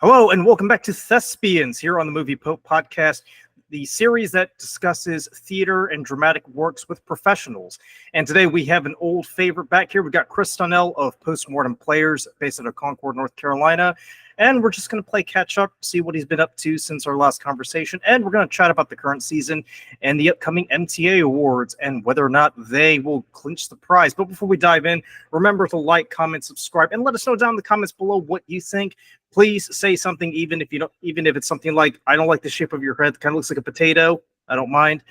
Hello, and welcome back to Thespians here on the Movie Pope podcast, the series that discusses theater and dramatic works with professionals. And today we have an old favorite back here. We've got Chris Stonnell of Post Mortem Players, based out of Concord, North Carolina. And we're just going to play catch up, see what he's been up to since our last conversation. And we're going to chat about the current season and the upcoming MTA awards and whether or not they will clinch the prize. But before we dive in, remember to like, comment, subscribe, and let us know down in the comments below what you think. Please say something, even if it's something like, I don't like the shape of your head, it kind of looks like a potato. I don't mind.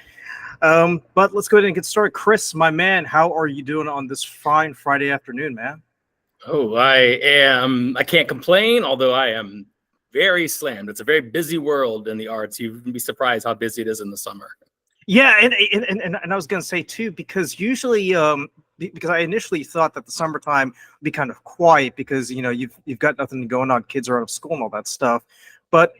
But let's go ahead and get started. Chris, my man, how are you doing on this fine Friday afternoon, man? Oh, I can't complain, although I am very slammed. It's a very busy world in the arts. You'd be surprised how busy it is in the summer. Yeah, and I was going to say too, because usually, because I initially thought that the summertime would be kind of quiet because you've got nothing going on, kids are out of school and all that stuff. But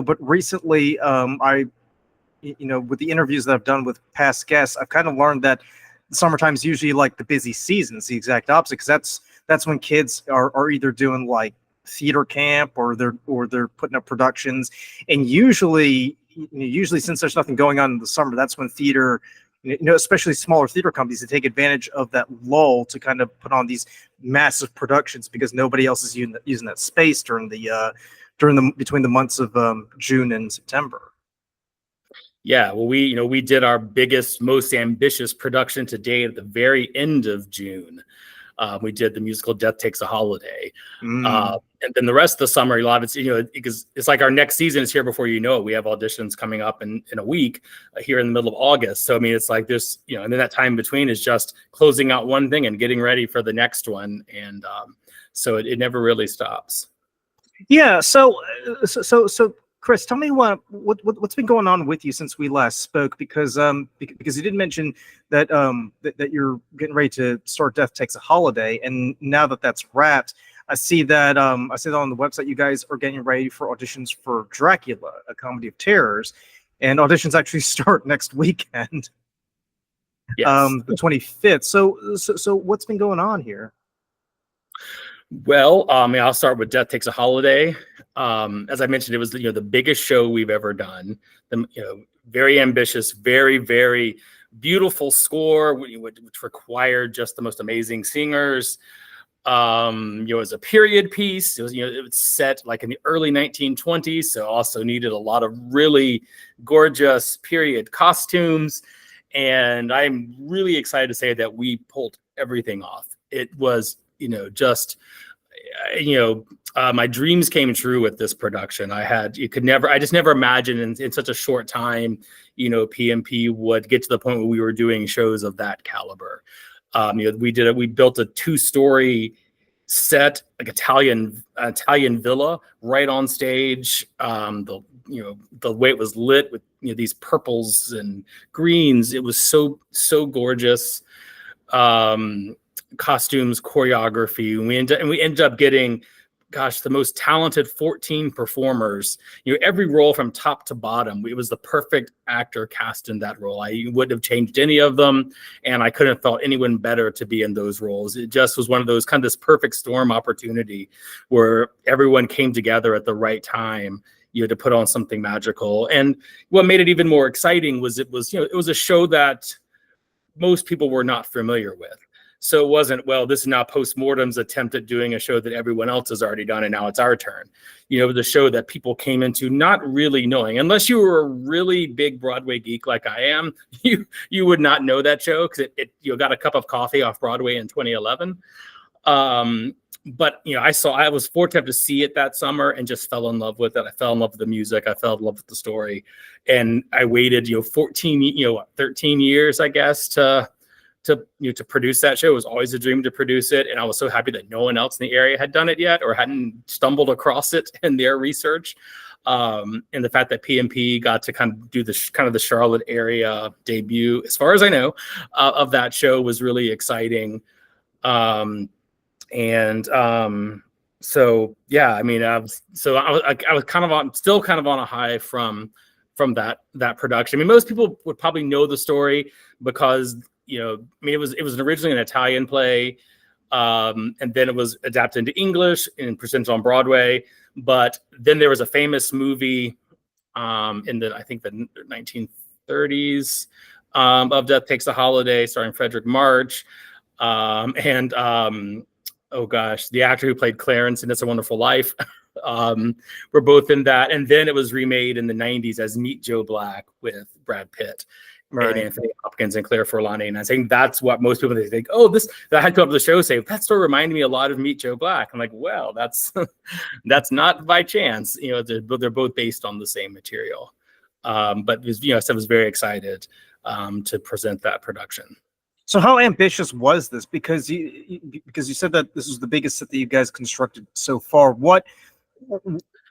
but recently, with the interviews that I've done with past guests, I've kind of learned that summertime is usually like the busy season. It's the exact opposite, because that's when kids are either doing like theater camp or they're putting up productions, and usually since there's nothing going on in the summer, that's when theater, especially smaller theater companies, they take advantage of that lull to kind of put on these massive productions because nobody else is using that space during between the months of June and September. Yeah, well, we did our biggest, most ambitious production to date at the very end of June. We did the musical Death Takes a Holiday. And then the rest of the summer, a lot of it's, because it's like our next season is here before you know it. We have auditions coming up in a week here in the middle of August. So, I mean, it's like this, and then that time between is just closing out one thing and getting ready for the next one. And so it never really stops. So Chris, tell me what's been going on with you since we last spoke, because you did mention that that you're getting ready to start Death Takes a Holiday, and now that that's wrapped, I see that on the website you guys are getting ready for auditions for Dracula, a comedy of terrors, and auditions actually start next weekend, yes. The 25th. So what's been going on here? Well, I'll start with Death Takes a Holiday. As I mentioned, it was the biggest show we've ever done. Very ambitious, very, very beautiful score, which required just the most amazing singers. It was a period piece. It was set like in the early 1920s, so also needed a lot of really gorgeous period costumes. And I'm really excited to say that we pulled everything off. It was my dreams came true with this production. I just never imagined in such a short time, PMP would get to the point where we were doing shows of that caliber. We built a 2-story set, like Italian villa, right on stage. The way it was lit with these purples and greens, it was so gorgeous. Costumes, choreography, and we ended up getting, the most talented 14 performers. Every role from top to bottom, it was the perfect actor cast in that role. I wouldn't have changed any of them, and I couldn't have felt anyone better to be in those roles. It just was one of those this perfect storm opportunity where everyone came together at the right time, to put on something magical. And what made it even more exciting was it was a show that most people were not familiar with. So it wasn't, well, this is now Post Mortem's attempt at doing a show that everyone else has already done, and now it's our turn. It was a show that people came into not really knowing. Unless you were a really big Broadway geek like I am, you would not know that show, because it got a cup of coffee off Broadway in 2011. But I was fortunate to see it that summer and just fell in love with it. I fell in love with the music. I fell in love with the story, and I waited 13 years, I guess, to produce that show. It was always a dream to produce it, and I was so happy that no one else in the area had done it yet or hadn't stumbled across it in their research. And the fact that PMP got to kind of do the Charlotte area debut, as far as I know, of that show was really exciting. So yeah, I mean, I was still kind of on a high from that production. I mean, most people would probably know the story because it was originally an Italian play. And then it was adapted into English and presented on Broadway. But then there was a famous movie in the, I think the 1930s of Death Takes a Holiday, starring Frederick March. Oh gosh, the actor who played Clarence in It's a Wonderful Life. Were both in that. And then it was remade in the 90s as Meet Joe Black with Brad Pitt. Right. And Anthony Hopkins and Claire Forlani. And I think that's what most people, they think, oh, this, that had come up to the show, say, that story reminded me a lot of Meet Joe Black. I'm like, well, that's not by chance. You know, they're both based on the same material. But you know, I was very excited to present that production. So how ambitious was this? Because you said that this was the biggest set that you guys constructed so far. What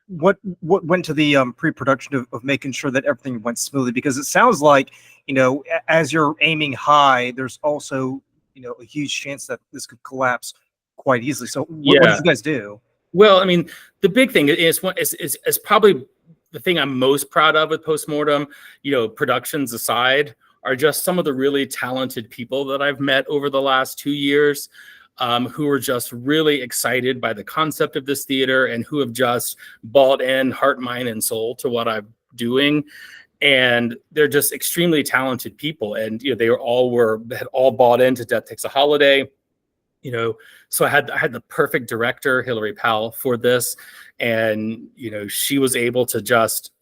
went to the pre-production of making sure that everything went smoothly? Because it sounds like, you know, as you're aiming high, there's also, you know, a huge chance that this could collapse quite easily. So what did you guys do? Well, I mean, the big thing is probably the thing I'm most proud of with Post Mortem, you know, productions aside, are just some of the really talented people that I've met over the last 2 years. Who are just really excited by the concept of this theater and who have just bought in heart, mind, and soul to what I'm doing. And they're just extremely talented people. And, you know, they had all bought into Death Takes a Holiday, you know, so I had the perfect director, Hilary Powell, for this. And, you know, she was able to just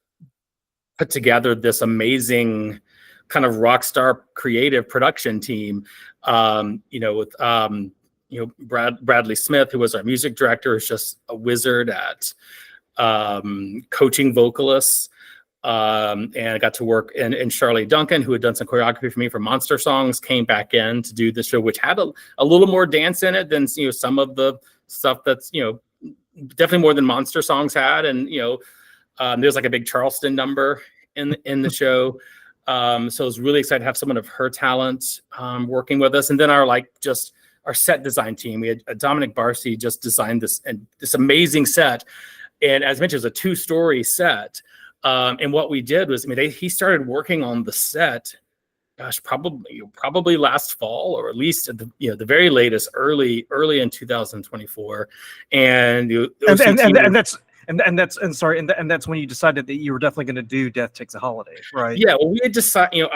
put together this amazing kind of rock star creative production team, you know, with, you know, Bradley Smith, who was our music director, is just a wizard at coaching vocalists. And I got to work, and Charlie Duncan, who had done some choreography for me for Monster Songs, came back in to do the show, which had a little more dance in it than, you know, some of the stuff that's, you know, definitely more than Monster Songs had. And, you know, there's like a big Charleston number in the show. So I was really excited to have someone of her talent working with us. And then our set design team, we had Dominic Barcy just designed this amazing set. And as mentioned, it was a 2-story set. And what we did was, I mean, he started working on the set, gosh, probably last fall, or at least at the very latest, early in 2024. And that's when you decided that you were definitely going to do Death Takes a Holiday, right? Yeah, well, we had decided,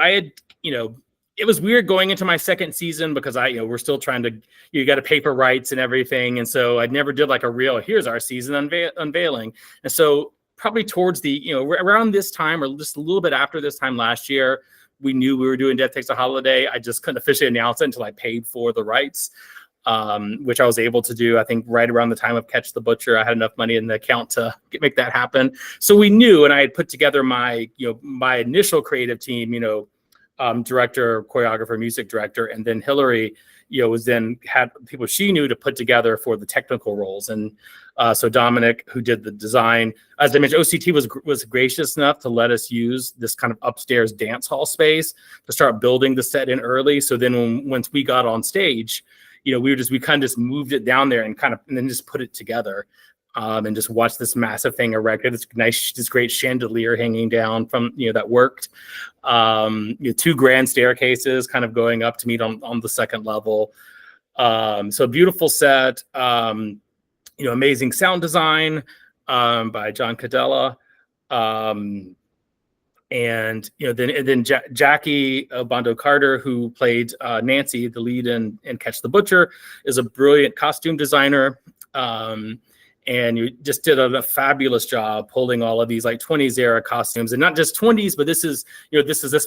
it was weird going into my second season because we're still trying to, you got to pay for rights and everything. And so I never did like a real, here's our season unveiling. And so probably towards the, around this time, or just a little bit after this time last year, we knew we were doing Death Takes a Holiday. I just couldn't officially announce it until I paid for the rights, which I was able to do, I think, right around the time of Catch the Butcher. I had enough money in the account to make that happen. So we knew, and I had put together my initial creative team, director, choreographer, music director, and then Hillary, had people she knew to put together for the technical roles. And so Dominic, who did the design, as I mentioned, OCT was gracious enough to let us use this kind of upstairs dance hall space to start building the set in early. So then once we got on stage, we kind of just moved it down there and then just put it together. And just watch this massive thing erected. It's nice, this great chandelier hanging down from, that worked. 2 grand staircases kind of going up to meet on the second level. So a beautiful set, amazing sound design by John Cadella. And then Jackie Bondo Carter, who played Nancy, the lead in Catch the Butcher, is a brilliant costume designer. And you just did a fabulous job pulling all of these like 20s era costumes, and not just 20s, but this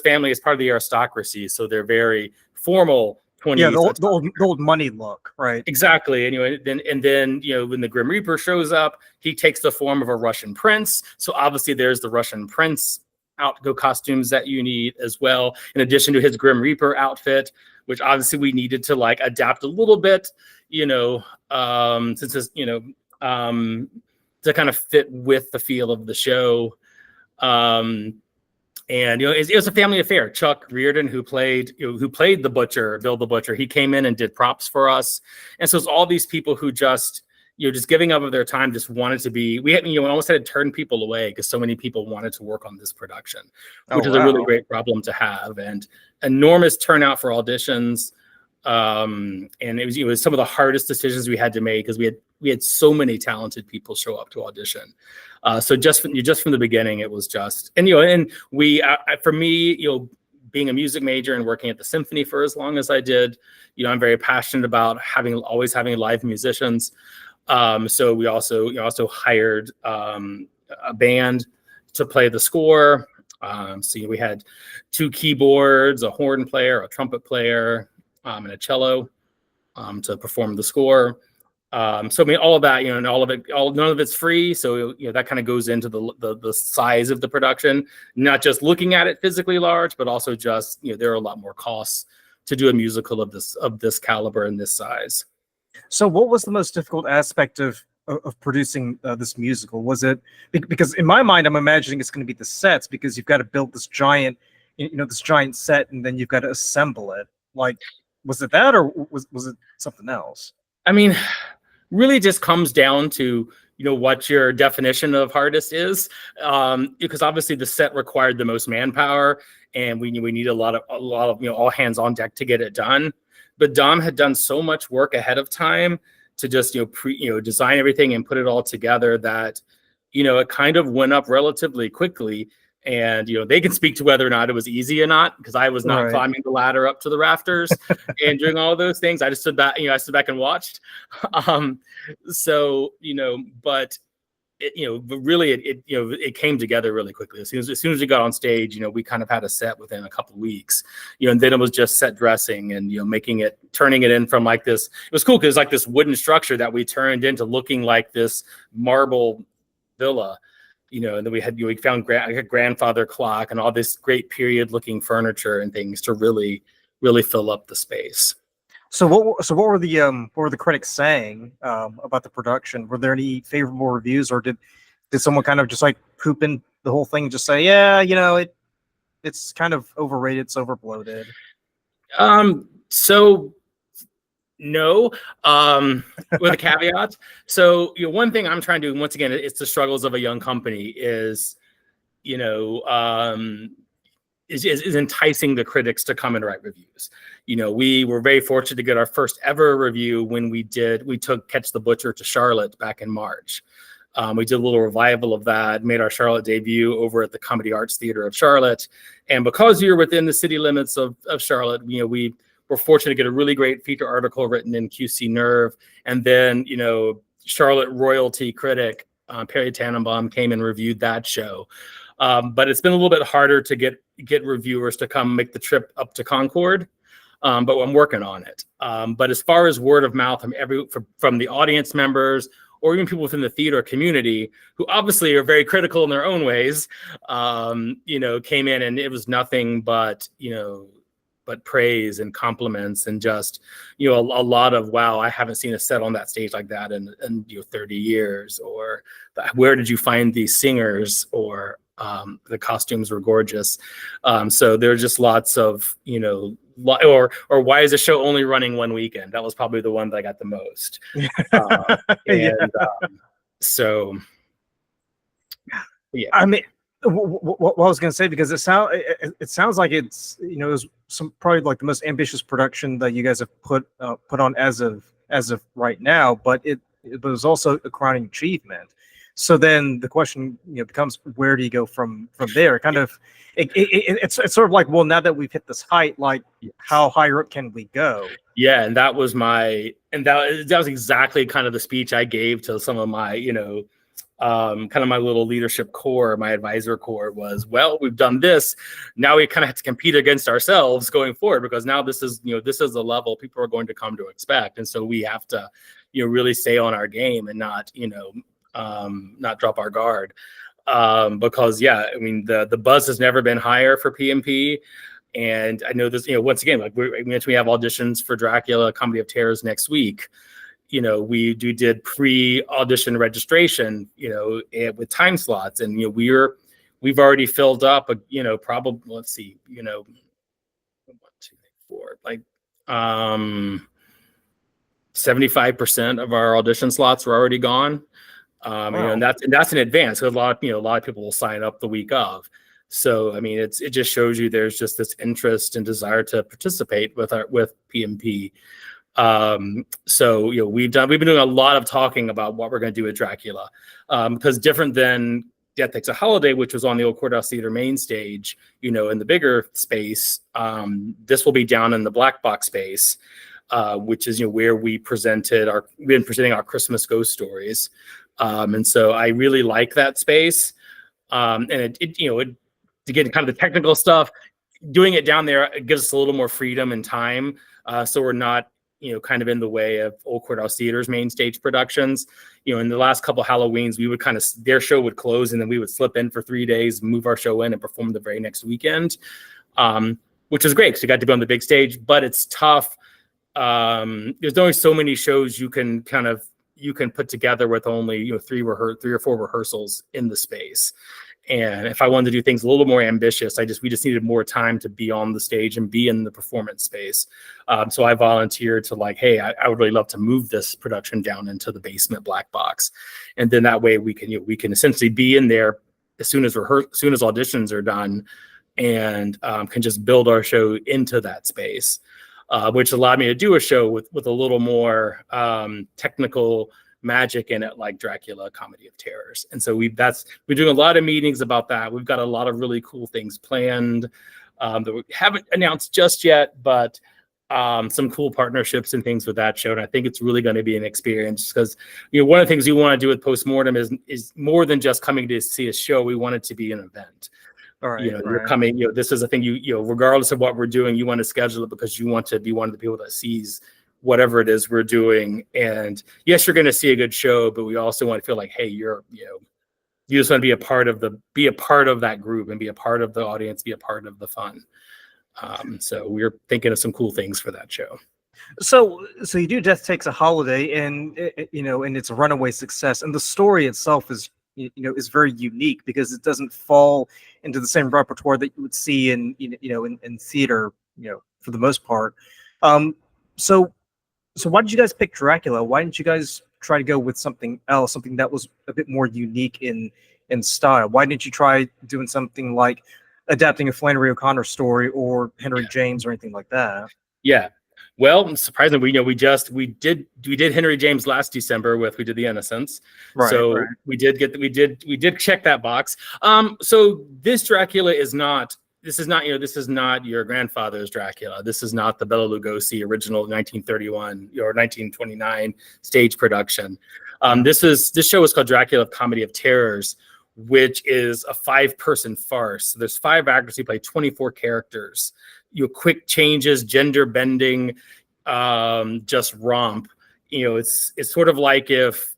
family is part of the aristocracy, so they're very formal 20s. Yeah, the old money look, right? Exactly. And then when the Grim Reaper shows up, he takes the form of a Russian prince. So obviously there's the Russian prince outgo costumes that you need as well, in addition to his Grim Reaper outfit, which obviously we needed to like adapt a little bit, since it's, to kind of fit with the feel of the show. And it was a family affair. Chuck Reardon, who played the Butcher, Bill the Butcher, he came in and did props for us. And so it's all these people who just giving up of their time, just wanted to be. We almost had to turn people away because so many people wanted to work on this production, which is a really great problem to have. And enormous turnout for auditions. And it was some of the hardest decisions we had to make because we had so many talented people show up to audition. So just from the beginning, it was just, and we for me, being a music major and working at the symphony for as long as I did, I'm very passionate about always having live musicians. So we also hired a band to play the score. So we had 2 keyboards, a horn player, a trumpet player, and a cello to perform the score. So I mean, all of that, and none of it's free. So that kind of goes into the size of the production, not just looking at it physically large, but also just there are a lot more costs to do a musical of this caliber and this size. So, what was the most difficult aspect of producing this musical? Was it because in my mind, I'm imagining it's going to be the sets because you've got to build this giant, this giant set, and then you've got to assemble it. Like, was it that, or was it something else? I mean, really just comes down to what your definition of hardest is, because obviously the set required the most manpower, and we need a lot of all hands on deck to get it done. But Dom had done so much work ahead of time to just design everything and put it all together that it kind of went up relatively quickly. And they can speak to whether or not it was easy or not, because I was not climbing the ladder up to the rafters and doing all of those things. I just stood back, I stood back and watched. So but it came together really quickly. As soon as we got on stage, we kind of had a set within a couple of weeks. And then it was just set dressing and turning it in from like this. It was cool because like this wooden structure that we turned into looking like this marble villa. And then we found a grandfather clock and all this great period looking furniture and things to really, really fill up the space. So what were the critics saying about the production? Were there any favorable reviews, or did someone kind of just like poop in the whole thing and just say, yeah, it's kind of overrated, it's overbloated? So no, with a caveat. So one thing I'm trying to do, once again, it's the struggles of a young company, is is enticing the critics to come and write reviews. We were very fortunate to get our first ever review when we took Catch the Butcher to Charlotte back in March. We did a little revival of that, made our Charlotte debut over at the Comedy Arts Theatre of Charlotte. And because you're within the city limits of Charlotte, we were fortunate to get a really great feature article written in QC Nerve. And then, Charlotte royalty critic Perry Tannenbaum came and reviewed that show. But it's been a little bit harder to get reviewers to come make the trip up to Concord. But I'm working on it. But as far as word of mouth from the audience members, or even people within the theater community who obviously are very critical in their own ways, came in, and it was nothing but praise and compliments, and just, a lot of, wow, I haven't seen a set on that stage like that in 30 years, or where did you find these singers, or the costumes were gorgeous. So there's just lots of, or why is the show only running one weekend? That was probably the one that I got the most. So, yeah. I mean, what I was going to say, because it sounds like it's it was probably like the most ambitious production that you guys have put on as of right now, but it was also a crowning achievement. So then the question becomes, where do you go from there? Kind of, it's sort of like, well, now that we've hit this height, like, how higher up can we go? Yeah, and that was that was exactly kind of the speech I gave to some of my kind of my little leadership core, my advisor core, was, well, we've done this. Now we kind of have to compete against ourselves going forward, because now this is the level people are going to come to expect, and so we have to really stay on our game and not drop our guard, because I mean the buzz has never been higher for PMP. And I know this, once again, like we have auditions for Dracula, Comedy of Terrors next week. We did pre-audition registration, with time slots, and we've already filled up probably, let's see, 1, 2, 3, 4, like 75% of our audition slots are already gone. Wow. And that's in advance. So a lot of people will sign up the week of. So I mean, it just shows you there's just this interest and desire to participate with PMP. So we've been doing a lot of talking about what we're going to do with Dracula, because different than Death Takes a Holiday, which was on the Old Courthouse Theater main stage, in the bigger space. This will be down in the black box space, which is where we've been presenting our Christmas ghost stories, and so I really like that space, and to get kind of the technical stuff, doing it down there, it gives us a little more freedom and time, so we're not kind of in the way of Old Courthouse Theater's main stage productions. In the last couple of Halloweens, we would their show would close and then we would slip in for 3 days, move our show in and perform the very next weekend, which was great because you got to be on the big stage, but it's tough. There's only so many shows you can put together with only, 3 or 4 rehearsals in the space. And if I wanted to do things a little more ambitious, we just needed more time to be on the stage and be in the performance space. So I volunteered to hey, I would really love to move this production down into the basement black box. And then that way we can essentially be in there as soon as auditions are done, and can just build our show into that space, which allowed me to do a show with a little more technical magic in it, like Dracula, Comedy of Terrors. And so we're doing a lot of meetings about that. We've got a lot of really cool things planned that we haven't announced just yet, but some cool partnerships and things with that show. And I think it's really going to be an experience because, one of the things we want to do with Post Mortem is more than just coming to see a show. We want it to be an event. All right, You're coming, this is a thing regardless of what we're doing, you want to schedule it because you want to be one of the people that sees whatever it is we're doing. And yes, you're going to see a good show, but we also want to feel like, hey, you just want to be a part of that group and be a part of the audience, be a part of the fun. So we're thinking of some cool things for that show. So you do Death Takes a Holiday, and and it's a runaway success, and the story itself is very unique because it doesn't fall into the same repertoire that you would see in theater, for the most part. So why did you guys pick Dracula? Why didn't you guys try to go with something else, something that was a bit more unique in style? Why didn't you try doing something like adapting a Flannery O'Connor story or Henry James or anything like that? Yeah. Well, surprisingly, we did Henry James last December we did The Innocents. Right. So we did check that box. So this Dracula is not. This is not your grandfather's Dracula. This is not the Bela Lugosi original 1931 or 1929 stage production. This show is called Dracula, Comedy of Terrors, which is a 5-person farce. So there's 5 actors who play 24 characters. Quick changes, gender bending, just romp. It's sort of like if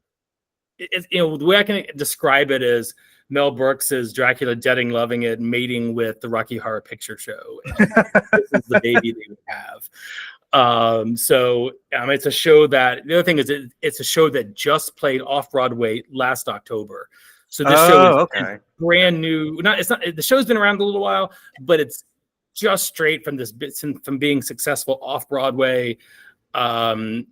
the way I can describe it is Mel Brooks's Dracula Deading Loving It, mating with the Rocky Horror Picture Show. This is the baby they would have. So it's a show that, the other thing is it's a show that just played off-Broadway last October. So this show is brand new. The show's been around a little while, but it's just straight from from being successful off-Broadway. And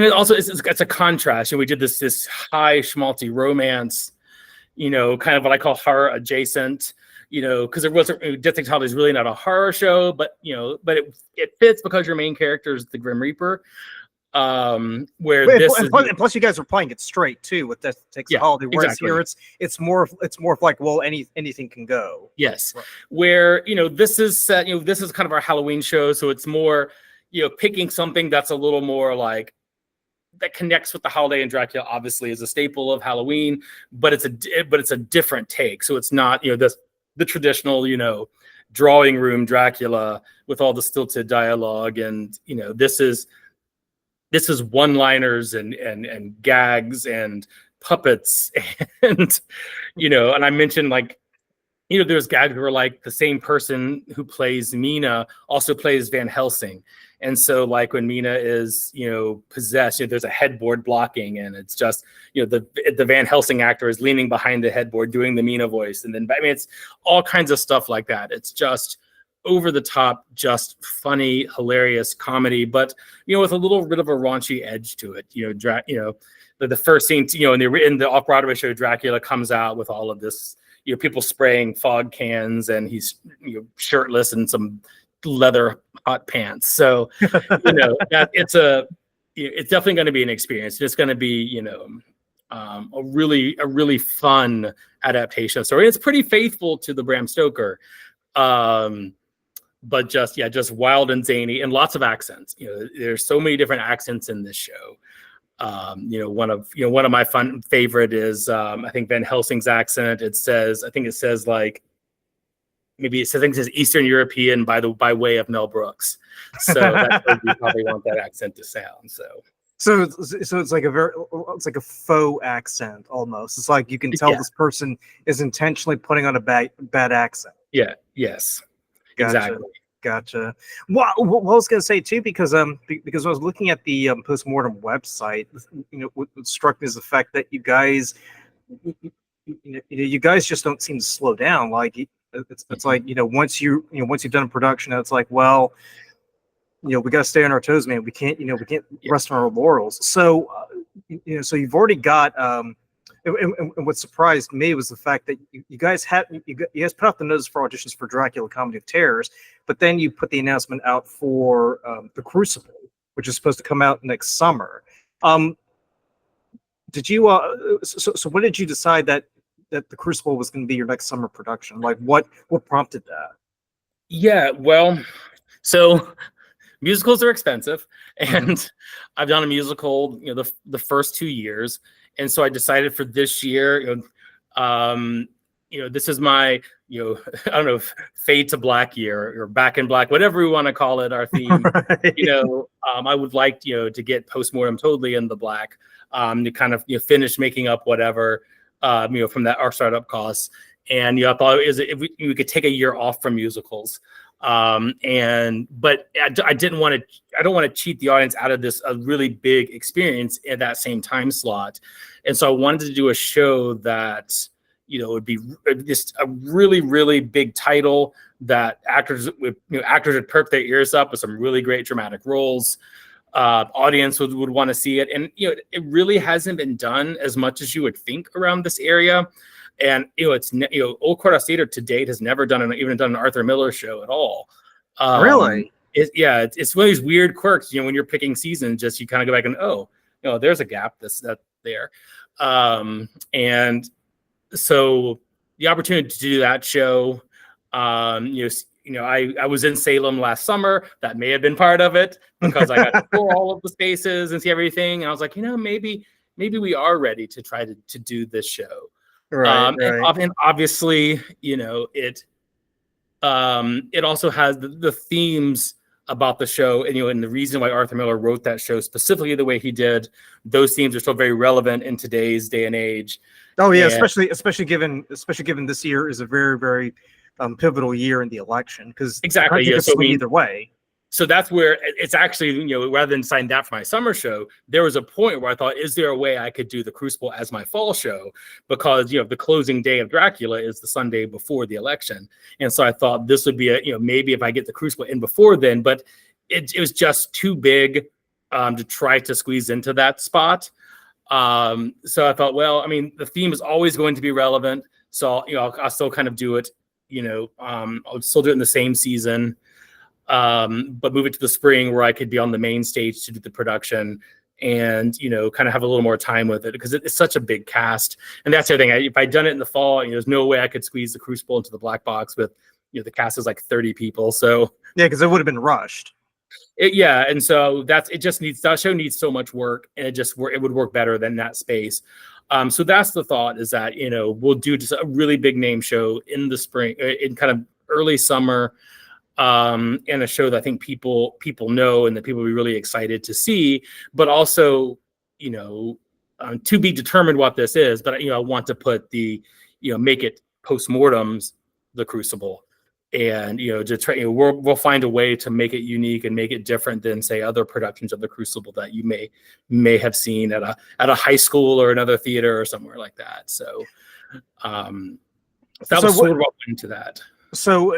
it also it's a contrast. We did this high schmaltzy romance, kind of what I call horror adjacent, because it wasn't. Death Takes a Holiday is really not a horror show, but it fits because your main character is the Grim Reaper. Plus you guys are playing it straight too with Death Takes a Holiday. Whereas here it's more of like, well, anything can go. Yes, right. Where this is set. This is kind of our Halloween show, so it's more picking something that's a little more like that connects with the holiday, and Dracula obviously is a staple of Halloween, but it's a different take. So it's not the traditional drawing room Dracula with all the stilted dialogue, and this is one-liners and gags and puppets and and I mentioned there's gags where the same person who plays Mina also plays Van Helsing. And so when Mina is, possessed, there's a headboard blocking, and it's just, the Van Helsing actor is leaning behind the headboard doing the Mina voice. And then, it's all kinds of stuff like that. It's just over the top, just funny, hilarious comedy, but with a little bit of a raunchy edge to it. The first scene, in the off-Broadway show, Dracula comes out with all of this, people spraying fog cans, and he's shirtless and some leather hot pants. So that it's definitely going to be an experience. It's going to be a really fun adaptation story. It's pretty faithful to the Bram Stoker, but just wild and zany, and lots of accents. There's so many different accents in this show. One of my fun favorite is I think Van Helsing's accent. I think it says Eastern European by way of Mel Brooks. So that's what we probably want that accent to sound. So it's like a faux accent almost. It's like you can tell this person is intentionally putting on a bad accent. Yeah. Yes. Gotcha. Exactly. Gotcha. Well, what I was going to say too, because when I was looking at the Post Mortem website, what struck me is the fact that you guys just don't seem to slow down. Like it's like once you've done a production, it's like, well, we got to stay on our toes, man. We can't rest on our laurels. So so you've already got and what surprised me was the fact that you guys put out the notice for auditions for Dracula Comedy of Terrors, but then you put the announcement out for the Crucible, which is supposed to come out next summer. Did you so when did you decide that the Crucible was going to be your next summer production? Like what prompted that? Yeah, well, so musicals are expensive, and I've done a musical, the first 2 years. And so I decided for this year, this is my, I don't know, fade to black year or back in black, whatever we want to call it, our theme. Right. I would like, to get Post Mortem totally in the black, to kind of, finish making up whatever, from our startup costs. And, I thought if we could take a year off from musicals. But I don't want to cheat the audience out of this a really big experience at that same time slot. And so I wanted to do a show that, would be just a really, really big title that actors would perk their ears up with some really great dramatic roles. Audience would want to see it. And, it really hasn't been done as much as you would think around this area. And it's Old Courthouse Theater to date has never done an Arthur Miller show at all. Really? It's one of these weird quirks. When you're picking seasons, just you kind of go back and there's a gap that's there. And so the opportunity to do that show, I was in Salem last summer. That may have been part of it because I got to tour all of the spaces and see everything. And I was like, maybe we are ready to try to do this show. Right, and obviously, it also has the themes about the show, and the reason why Arthur Miller wrote that show specifically the way he did. Those themes are still very relevant in today's day and age. Oh yeah, especially given this year is a very, very pivotal year in the election, because exactly either way. So that's where it's actually, rather than sign that for my summer show, there was a point where I thought, is there a way I could do the Crucible as my fall show? Because, the closing day of Dracula is the Sunday before the election. And so I thought this would be maybe if I get the Crucible in before then, but it was just too big to try to squeeze into that spot. So I thought, well, the theme is always going to be relevant. So, I'll still kind of do it, I'll still do it in the same season. But move it to the spring where I could be on the main stage to do the production and, kind of have a little more time with it, because it's such a big cast. And that's the other thing. If I'd done it in the fall, there's no way I could squeeze the Crucible into the black box with, the cast is like 30 people. So yeah, because it would have been rushed. And so that show needs so much work, and it would work better than that space. So that's the thought, is that, we'll do just a really big name show in the spring, in kind of early summer. And a show that I think people know and that people will be really excited to see, but also, to be determined what this is. But, I want to put make it Post-Mortem's The Crucible, and, to try, we'll find a way to make it unique and make it different than, say, other productions of The Crucible that you may have seen at a high school or another theater or somewhere like that. So, that was sort of what went into that. So,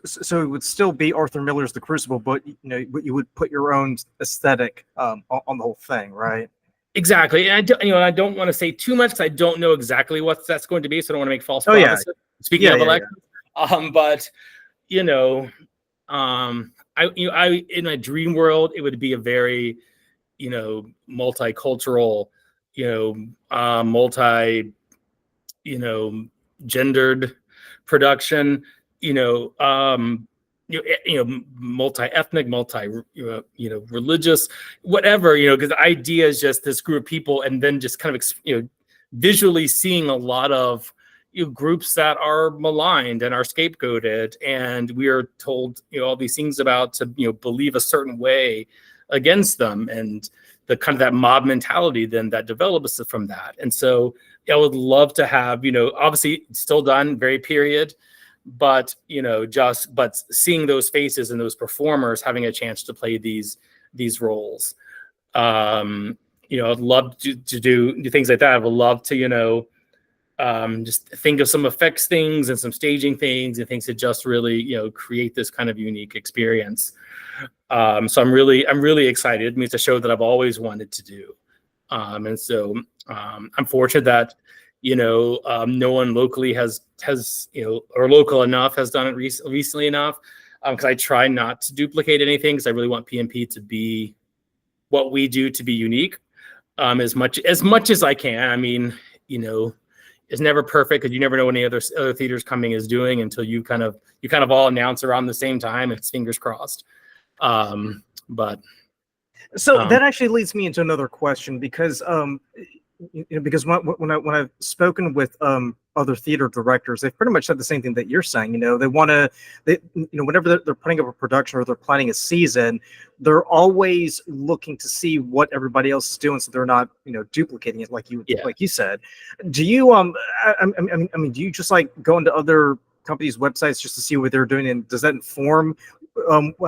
so it would still be Arthur Miller's The Crucible, but you would put your own aesthetic on the whole thing, right? Exactly. And I don't want to say too much because I don't know exactly what that's going to be, so I don't want to make false Oh yeah, promises. Speaking of elections, but I in my dream world, it would be a very, multicultural, multi, gendered production, multi-ethnic, religious, whatever, because the idea is just this group of people, and then just kind of, visually seeing a lot of groups that are maligned and are scapegoated, and we are told all these things about to believe a certain way against them, and the kind of that mob mentality then that develops from that. And so I would love to have, obviously still done very period, but but seeing those faces and those performers having a chance to play these roles. I'd love to do things like that. I would love to just think of some effects things and some staging things and things to just really create this kind of unique experience. So I'm really excited. I mean, it's a show that I've always wanted to do, and so I'm fortunate that no one locally has or local enough has done it recently enough, because I try not to duplicate anything, because I really want PMP to be what we do, to be unique, as much as I can. I mean, it's never perfect, because you never know what any other theaters coming is doing until you kind of all announce around the same time. It's fingers crossed. But so that actually leads me into another question, because because when I've spoken with other theater directors, they've pretty much said the same thing that you're saying. They want to, whenever they're putting up a production or they're planning a season, they're always looking to see what everybody else is doing, so they're not duplicating it, like you said. Do you I mean, do you just like go into other companies' websites just to see what they're doing, and does that inform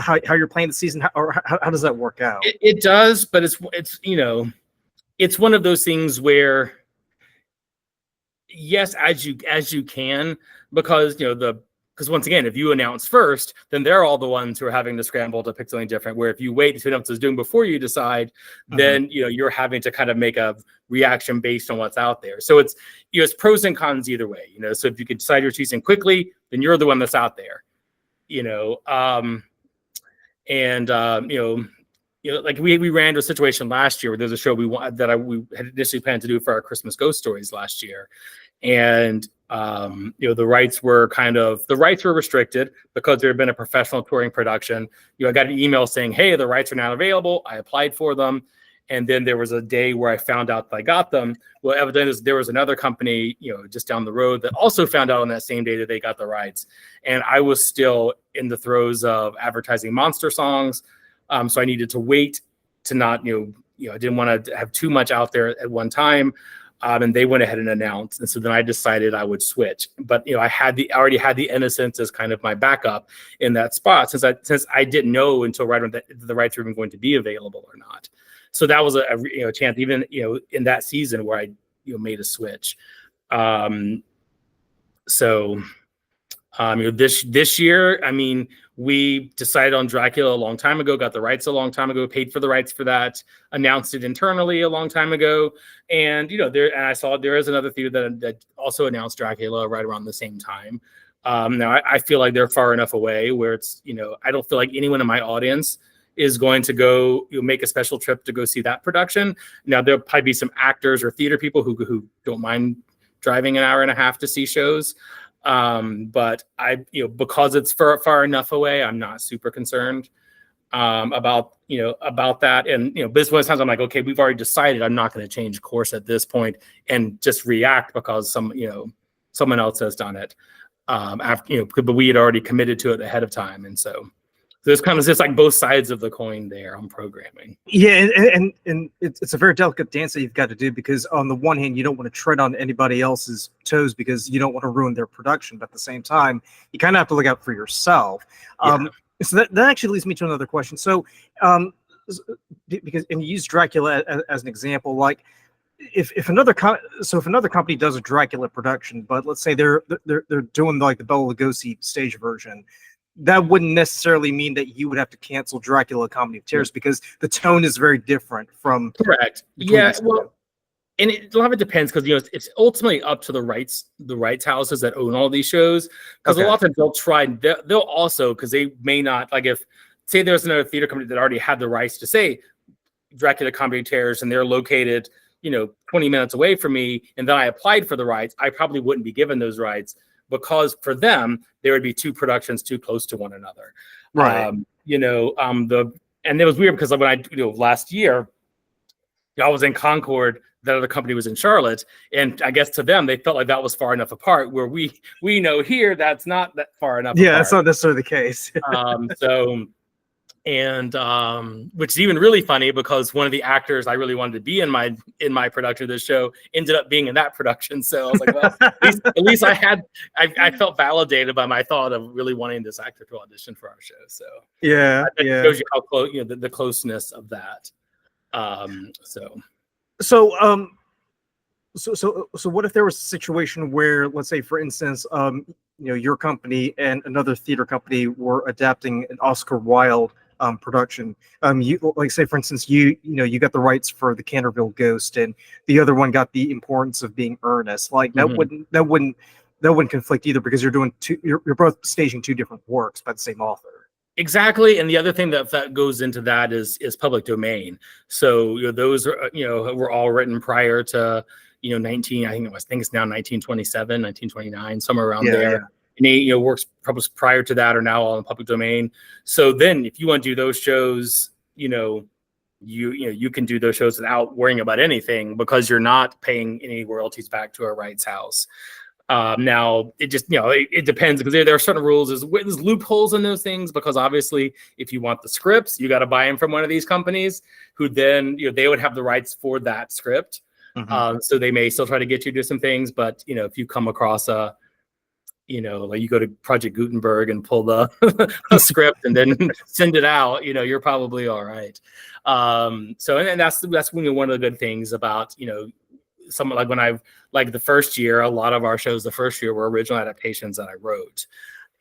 how you're playing the season, or how does that work out? It does, but it's one of those things where, yes, as you can, because because once again, if you announce first, then they're all the ones who are having to scramble to pick something different. Where if you wait to announce is doing before you decide, then you're having to kind of make a reaction based on what's out there. So it's it's pros and cons either way. So if you could decide you're choosing quickly, then you're the one that's out there. Like we ran into a situation last year where there's a show we had initially planned to do for our Christmas ghost stories last year, and the rights were restricted because there had been a professional touring production. I got an email saying, hey, the rights are not available. I applied for them, and then there was a day where I found out that I got them. Well, evidently there was another company just down the road that also found out on that same day that they got the rights, and I was still in the throes of advertising monster songs. So I needed to wait to not, I didn't want to have too much out there at one time. And they went ahead and announced. And so then I decided I would switch. But, I already had the Innocents as kind of my backup in that spot, since I didn't know until right when the rights were even going to be available or not. So that was a chance, even, in that season where I, made a switch. This year, I mean, we decided on Dracula a long time ago, got the rights a long time ago, paid for the rights for that, announced it internally a long time ago. And, I saw there is another theater that also announced Dracula right around the same time. Now I feel like they're far enough away where it's, I don't feel like anyone in my audience is going to go make a special trip to go see that production. Now there'll probably be some actors or theater people who don't mind driving an hour and a half to see shows. But because it's far enough away, I'm not super concerned about that. And this one times I'm like, okay, we've already decided I'm not going to change course at this point and just react because someone else has done it. But we had already committed to it ahead of time, and so there's kind of just like both sides of the coin there on programming. Yeah, and it's a very delicate dance that you've got to do, because on the one hand, you don't want to tread on anybody else's toes because you don't want to ruin their production, but at the same time, you kind of have to look out for yourself. So that actually leads me to another question. So, because, and you use Dracula as an example, like, if another if another company does a Dracula production, but let's say they're doing like the Bela Lugosi stage version, that wouldn't necessarily mean that you would have to cancel Dracula Comedy of Terrors because the tone is very different from correct. Yeah, well, and a lot of it depends because it's ultimately up to the rights houses that own all these shows. Because a lot of times they'll also, because they may not, like, if say there's another theater company that already had the rights to say Dracula Comedy of Terrors and they're located 20 minutes away from me, and then I applied for the rights, I probably wouldn't be given those rights because for them there would be two productions too close to one another. Right. And it was weird because when I last year I was in Concord, that other company was in Charlotte, and I guess to them they felt like that was far enough apart, where we know here that's not that far enough apart. That's not necessarily the case. Which is even really funny because one of the actors I really wanted to be in my production of this show ended up being in that production. So I was like, well, at least I felt validated by my thought of really wanting this actor to audition for our show. So it shows you how close, the closeness of that. So what if there was a situation where, let's say, for instance, your company and another theater company were adapting an Oscar Wilde production. You, like, say, for instance, you got the rights for the Canterville Ghost, and the other one got The Importance of Being Earnest. Like that wouldn't conflict either, because you're both staging two different works by the same author. Exactly, and the other thing that goes into that is public domain. So those are were all written prior to 19. I think it's now 1927, 1929, somewhere around there. Yeah. And works published prior to that are now all in public domain. So then, if you want to do those shows, you can do those shows without worrying about anything because you're not paying any royalties back to a rights house. Now it just it depends, because there are certain rules. There's loopholes in those things, because obviously if you want the scripts, you got to buy them from one of these companies who then they would have the rights for that script. Mm-hmm. So they may still try to get you to do some things, but if you come across like you go to Project Gutenberg and pull the script and then send it out, you're probably all right. So and that's one of the good things about something like when the first year, a lot of our shows the first year were original adaptations that I wrote,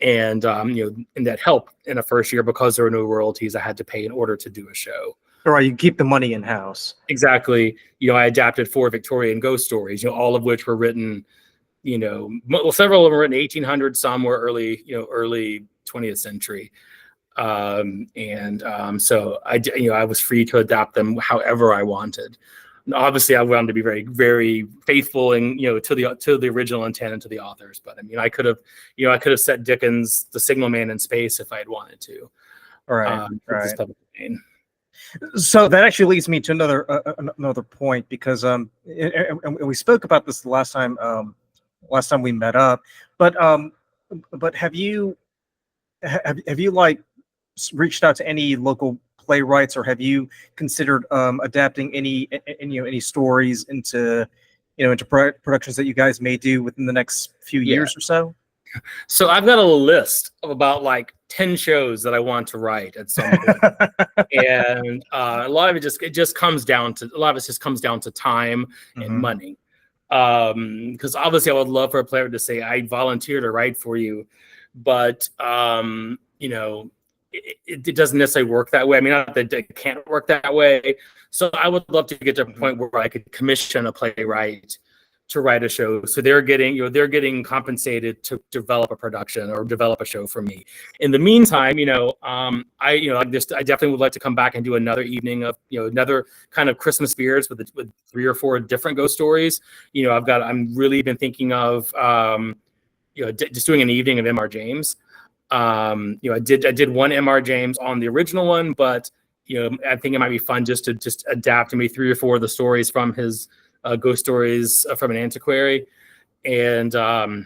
and and that helped in the first year because there were no royalties I had to pay in order to do a show. Right, you keep the money in house. Exactly. I adapted 4 Victorian ghost stories, all of which were written, several of them were written 1800s, some were early 20th century. So I was free to adapt them however I wanted. Obviously, I wanted to be very, very faithful and to the original intent and to the authors. But I could have set Dickens' The Signalman in space if I had wanted to. Right. So that actually leads me to another point, because and we spoke about this the last time we met up. But have you like reached out to any local playwrights, or have you considered adapting any stories into productions that you guys may do within the next few years or so? So I've got a list of about like 10 shows that I want to write at some point. And a lot of it just comes down to time and money. Because obviously I would love for a player to say, I volunteer to write for you, but it doesn't necessarily work that way. Not that it can't work that way. So I would love to get to a point where I could commission a playwright to write a show. So they're getting compensated to develop a production or develop a show for me. In the meantime, I definitely would like to come back and do another evening of, another kind of Christmas spirits with 3 or 4 different ghost stories. I'm really been thinking of, just doing an evening of M.R. James. I did one M.R. James on the original one, but I think it might be fun just to adapt maybe 3 or 4 of the stories from his ghost stories from an antiquary, and do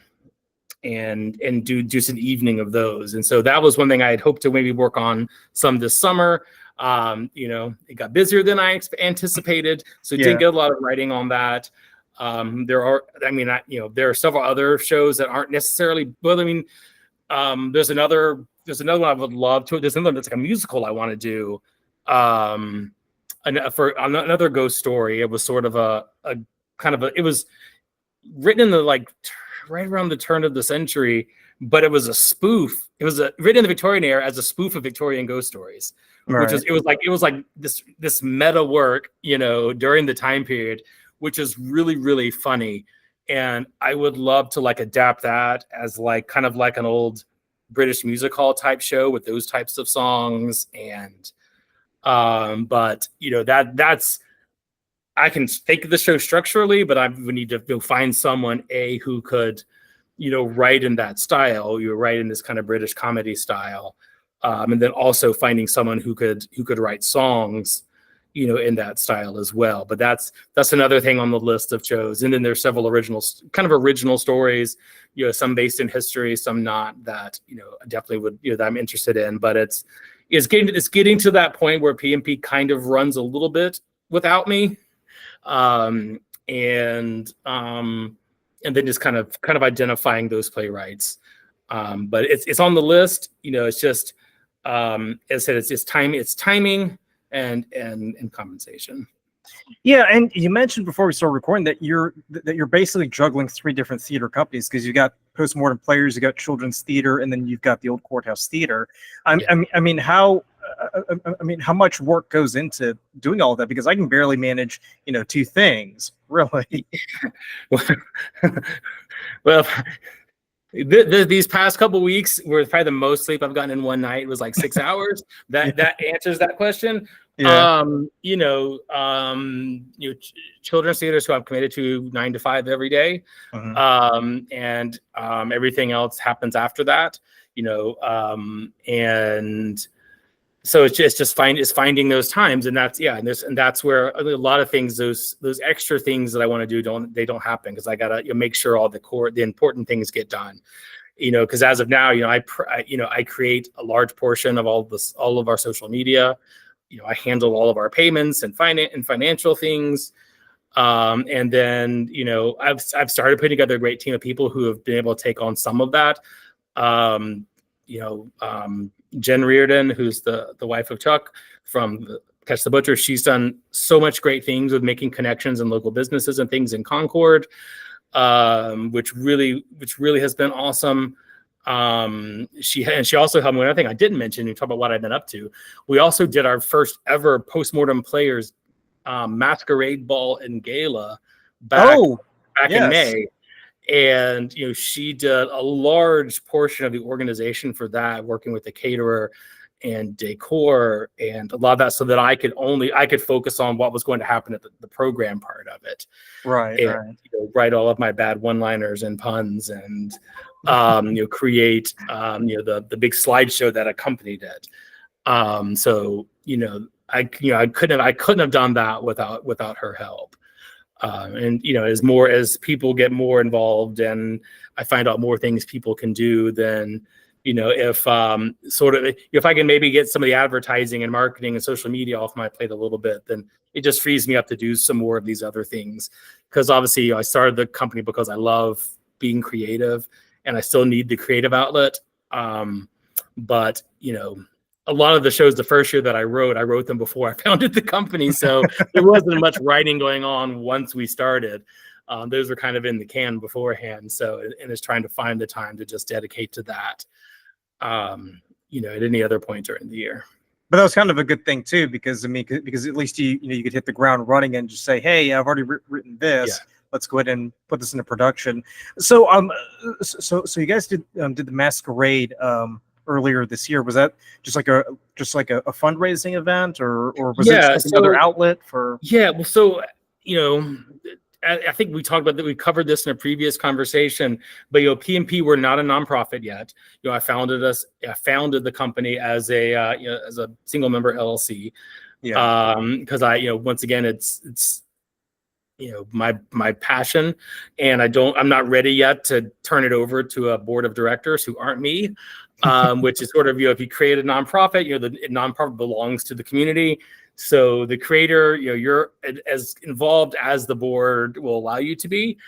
some evening of those. And so that was one thing I had hoped to maybe work on some this summer. It got busier than I anticipated, so didn't get a lot of writing on that. There are several other shows that aren't necessarily, there's another one I would love to. There's another one that's like a musical I want to do. for another ghost story. It was sort of a kind of it was written in the right around the turn of the century, but it was a spoof. It was written in the Victorian era as a spoof of Victorian ghost stories, which was it was like this meta work, during the time period, which is really, really funny. And I would love to adapt that as kind of like an old British music hall type show with those types of songs. And but that's I can think of the show structurally, but I would need to find someone who could write in that style, write in this kind of British comedy style, and then also finding someone who could write songs in that style as well. But that's another thing on the list of shows. And then there's several original stories, some based in history, some not, that definitely would that I'm interested in. But it's getting to that point where PMP kind of runs a little bit without me, and then just kind of identifying those playwrights. But it's on the list. It's just as I said, it's timing and compensation. Yeah, and you mentioned before we started recording that you're basically juggling 3 different theater companies, because you got Post Mortem Players, you got Children's Theater, and then you've got the Old Courthouse Theater. I mean, how much work goes into doing all of that? Because I can barely manage 2 things, really. Well, these past couple weeks were probably the most sleep I've gotten in one night. It was 6 hours. That answers that question. Yeah. Children's theaters who I'm committed to 9 to 5 every day. Mm-hmm. And everything else happens after that, and so it's just finding those times. And that's where a lot of things, those extra things that I want to do don't happen, because I gotta make sure all the important things get done, because as of now, I create a large portion of all of our social media. I handle all of our payments and financial things. And then, I've started putting together a great team of people who have been able to take on some of that. Jen Reardon, who's the wife of Chuck from Catch the Butcher, she's done so much great things with making connections in local businesses and things in Concord, which really has been awesome. She also helped me with another thing I didn't mention. You talk about what I've been up to. We also did our first ever Post Mortem Players masquerade ball and gala back in May. And she did a large portion of the organization for that, working with the caterer and decor and a lot of that, so that I could focus on what was going to happen at the program part of it. Right. Write all of my bad one-liners and puns, and create the big slideshow that accompanied it. So I couldn't have done that without her help. And as people get more involved and I find out more things people can do, then if I can maybe get some of the advertising and marketing and social media off my plate a little bit, then it just frees me up to do some more of these other things. Because obviously I started the company because I love being creative, and I still need the creative outlet. But a lot of the shows, the first year that I wrote them before I founded the company. So there wasn't much writing going on once we started. Those were kind of in the can beforehand. So, and it's trying to find the time to just dedicate to that, at any other point during the year. But that was kind of a good thing too, because at least you could hit the ground running and just say, hey, I've already written this. Yeah. Let's go ahead and put this into production. So, so you guys did the masquerade earlier this year. Was that just like a fundraising event, or was it just another outlet for? Yeah, well, so I think we talked about that. We covered this in a previous conversation, but PMP, we're not a nonprofit yet. I founded the company as a single member LLC. Yeah. Because once again, it's my passion, and I'm not ready yet to turn it over to a board of directors who aren't me. Which is sort of, if you create a nonprofit, the nonprofit belongs to the community. So the creator, you're as involved as the board will allow you to be.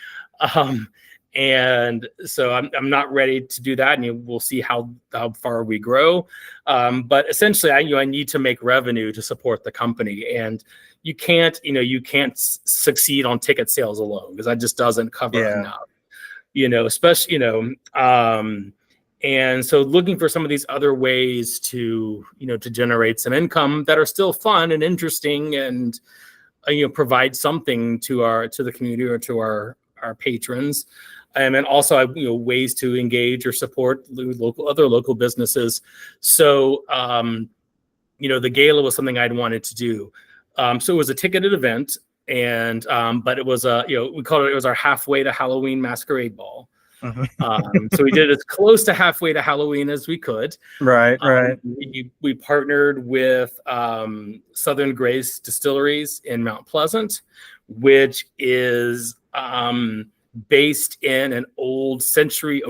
And so I'm not ready to do that, and we'll see how far we grow. But essentially, I need to make revenue to support the company, and you can't succeed on ticket sales alone, because that just doesn't cover enough, especially, and so looking for some of these other ways to generate some income that are still fun and interesting, and provide something to the community or to our patrons. And also, ways to engage or support other local businesses. So, the gala was something I'd wanted to do. So it was a ticketed event, and but it was we called it was our halfway to Halloween masquerade ball. So we did it as close to halfway to Halloween as we could. Right. We partnered with Southern Grace Distilleries in Mount Pleasant, which is based in an over century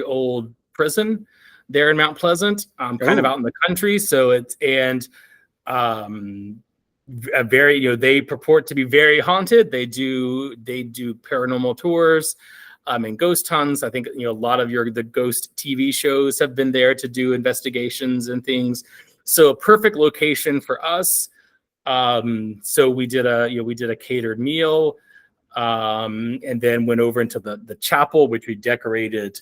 old prison there in Mount Pleasant, kind of out in the country. So it's a very, they purport to be very haunted. They do paranormal tours and ghost hunts. I think a lot of the ghost TV shows have been there to do investigations and things. So a perfect location for us. So we did a catered meal. And then went over into the chapel, which we decorated.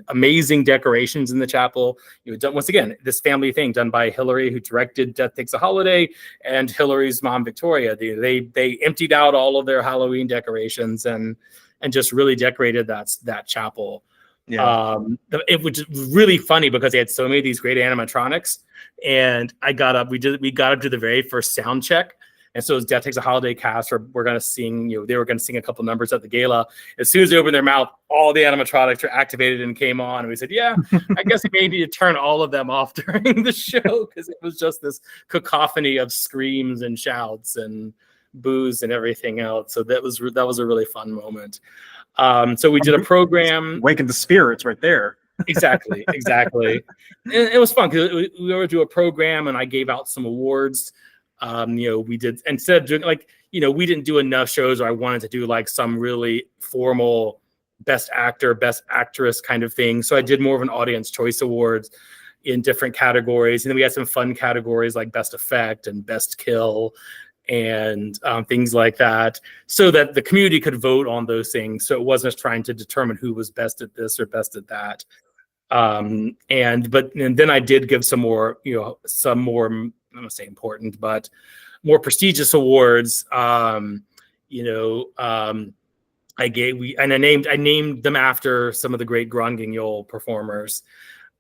Amazing decorations in the chapel. Done, once again, this family thing done by Hillary, who directed Death Takes a Holiday, and Hillary's mom, Victoria. They emptied out all of their Halloween decorations and just really decorated that chapel. Yeah. It was really funny because they had so many of these great animatronics, and we got up to the very first sound check. And so as Death Takes a Holiday cast, we're going to sing, they were going to sing a couple numbers at the gala. As soon as they opened their mouth, all the animatronics were activated and came on. And we said, yeah, I guess we may need to turn all of them off during the show, because it was just this cacophony of screams and shouts and boos and everything else. So that was a really fun moment. So we did a program. Waking the spirits right there. Exactly. And it was fun because we were to do a program, and I gave out some awards. We did, instead of doing we didn't do enough shows where I wanted to do some really formal best actor, best actress kind of thing. So I did more of an audience choice awards in different categories. And then we had some fun categories like best effect and best kill and things like that, so that the community could vote on those things. So it wasn't just trying to determine who was best at this or best at that. And then I did give some more, I don't say important, but more prestigious awards. I named them after some of the great Grand Guignol performers.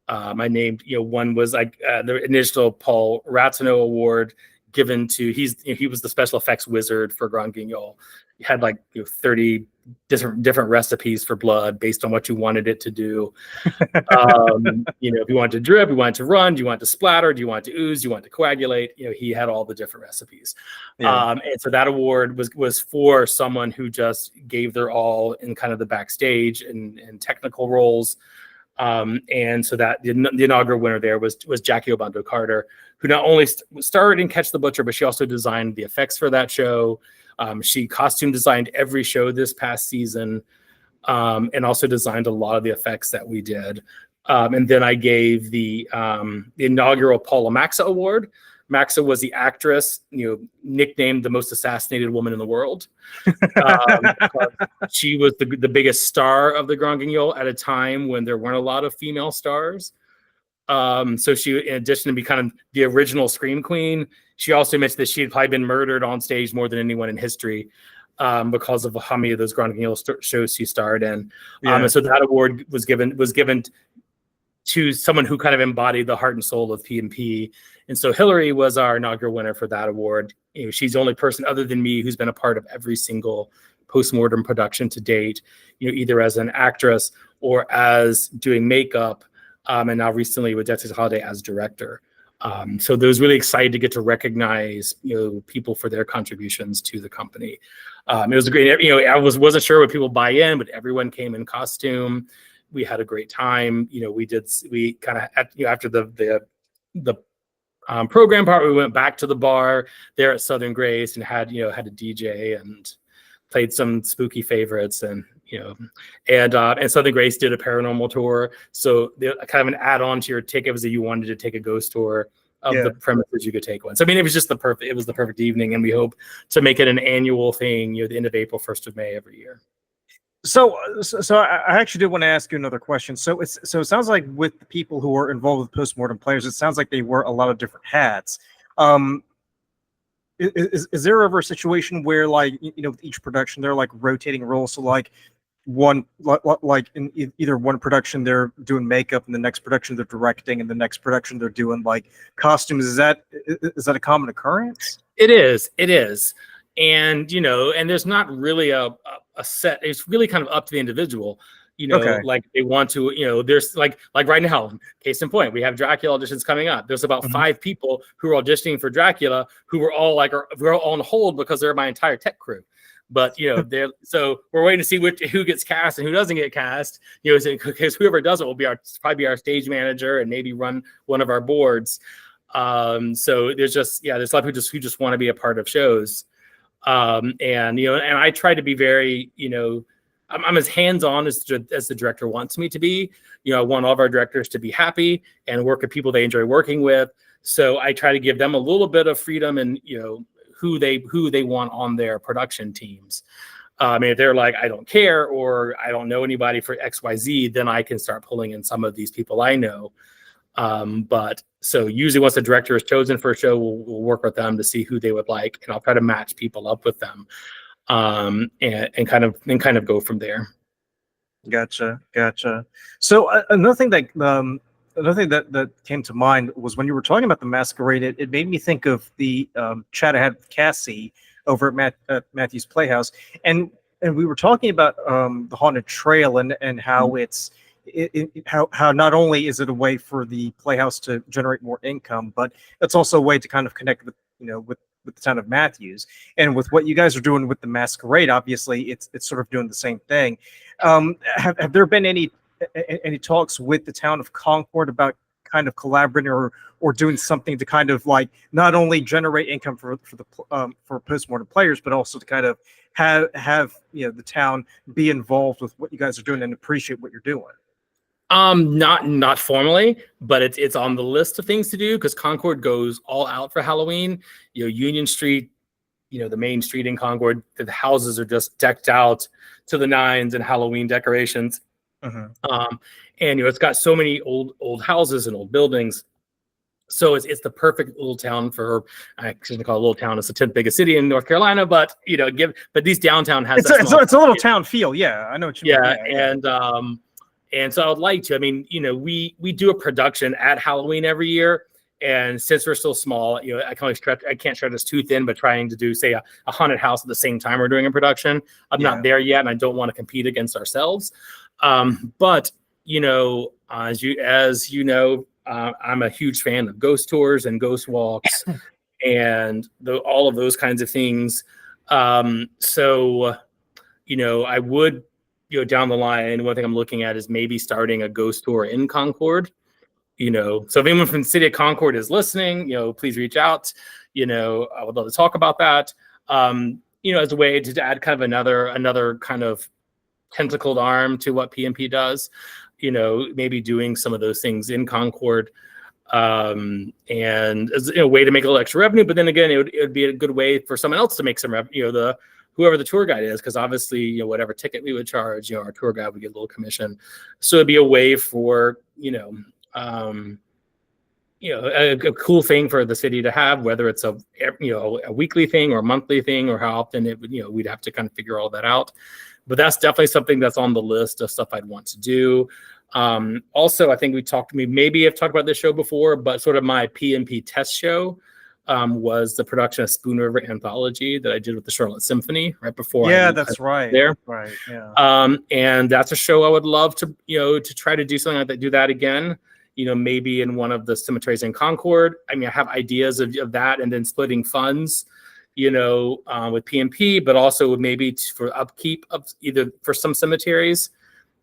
I named, one was the initial Paul Ratino Award given to, he was the special effects wizard for Grand Guignol. He had 30 different recipes for blood based on what you wanted it to do. If you wanted to drip, you wanted to run, do you want to splatter, do you want to ooze, do you want to coagulate? He had all the different recipes. Yeah. And so that award was for someone who just gave their all in kind of the backstage and technical roles. And so that the inaugural winner there was Jackie Obando Carter, who not only starred in Catch the Butcher, but she also designed the effects for that show. She costume designed every show this past season, and also designed a lot of the effects that we did. And then I gave the inaugural Paula Maxa Award. Maxa was the actress, nicknamed the most assassinated woman in the world. She was the biggest star of the Grand Guignol at a time when there weren't a lot of female stars. So she, in addition to be kind of the original Scream Queen, she also mentioned that she had probably been murdered on stage more than anyone in history, because of how many of those Grand Guignol shows she starred in. Yeah. And so that award was given to someone who kind of embodied the heart and soul of P&P. And so Hillary was our inaugural winner for that award. She's the only person other than me who's been a part of every single post-mortem production to date, either as an actress or as doing makeup, and now recently with Death Takes a Holiday as director. So they was really excited to get to recognize, people for their contributions to the company. It was a great, I wasn't sure would people buy in, but everyone came in costume. We had a great time. We kind of, after the program part, we went back to the bar there at Southern Grace and had a DJ and played some spooky favorites, and Southern Grace did a paranormal tour. So kind of an add-on to your ticket was that you wanted to take a ghost tour. of the premises you could take one. So I mean, it was the perfect evening, and we hope to make it an annual thing, the end of April, 1st of May every year. So I actually did want to ask you another question. So it sounds like with the people who are involved with Post Mortem Players, it sounds like they wear a lot of different hats. Is there ever a situation where, like, with each production they're like rotating roles? So like like in either one production they're doing makeup, and the next production they're directing, and the next production they're doing like costumes. Is that a common occurrence? It is. And and there's not really a set. It's really kind of up to the individual. Like they want to, there's like right now, case in point, we have Dracula auditions coming up. There's about 5 people who are auditioning for Dracula who were all we're all on hold because they're my entire tech crew. But so we're waiting to see who gets cast and who doesn't get cast. Because whoever does it will probably be our stage manager and maybe run one of our boards. So there's a lot of who just want to be a part of shows. And I try to be very, I'm as hands-on as the director wants me to be. I want all of our directors to be happy and work with people they enjoy working with. So I try to give them a little bit of freedom and, who they want on their production teams. If they're like, I don't care, or I don't know anybody for XYZ, then I can start pulling in some of these people I know. But so usually once the director is chosen for a show, we'll work with them to see who they would like, and I'll try to match people up with them, and kind of go from there. Gotcha. So another thing that came to mind was when you were talking about the Masquerade. It made me think of the chat I had with Cassie over at Matthew's Playhouse, and we were talking about the Haunted Trail and how how not only is it a way for the Playhouse to generate more income, but it's also a way to kind of connect with with the town of Matthews. And with what you guys are doing with the Masquerade, obviously it's sort of doing the same thing. Have there been any talks with the town of Concord about kind of collaborating or doing something to kind of like not only generate income for Post Mortem Players, but also to kind of have the town be involved with what you guys are doing and appreciate what you're doing? Not formally, but it's on the list of things to do, because Concord goes all out for Halloween. Union Street, the main street in Concord, the houses are just decked out to the nines in Halloween decorations. And it's got so many old houses and old buildings. So it's the perfect little town for, I shouldn't call it a little town, it's the 10th biggest city in North Carolina, but but these downtown has it's a little town feel. Yeah, I know what you mean. Yeah. And so I would like to, we do a production at Halloween every year. And since we're still small, I can't stretch us too thin, but trying to do, say, a haunted house at the same time we're doing a production. I'm not there yet, and I don't want to compete against ourselves. But as you know, I'm a huge fan of ghost tours and ghost walks and all of those kinds of things. So I would, down the line, one thing I'm looking at is maybe starting a ghost tour in Concord. So if anyone from the city of Concord is listening, please reach out. I would love to talk about that. As a way to add kind of another kind of tentacled arm to what PMP does. Maybe doing some of those things in Concord, and as a way to make a little extra revenue. But then again, it would be a good way for someone else to make some revenue. Whoever the tour guide is, because obviously, whatever ticket we would charge, our tour guide would get a little commission. So it'd be a way for, a cool thing for the city to have, whether it's a weekly thing or a monthly thing, or how often it would, we'd have to kind of figure all that out. But that's definitely something that's on the list of stuff I'd want to do. Also, I think we maybe have talked about this show before, but sort of my PMP test show was the production of Spoon River Anthology that I did with the Charlotte Symphony right before. Yeah, that's right. There, right. Yeah. And that's a show I would love to, to try to do something like that, do that again. Maybe in one of the cemeteries in Concord. I have ideas of that, and then splitting funds, with PMP, but also maybe for upkeep of either for some cemeteries.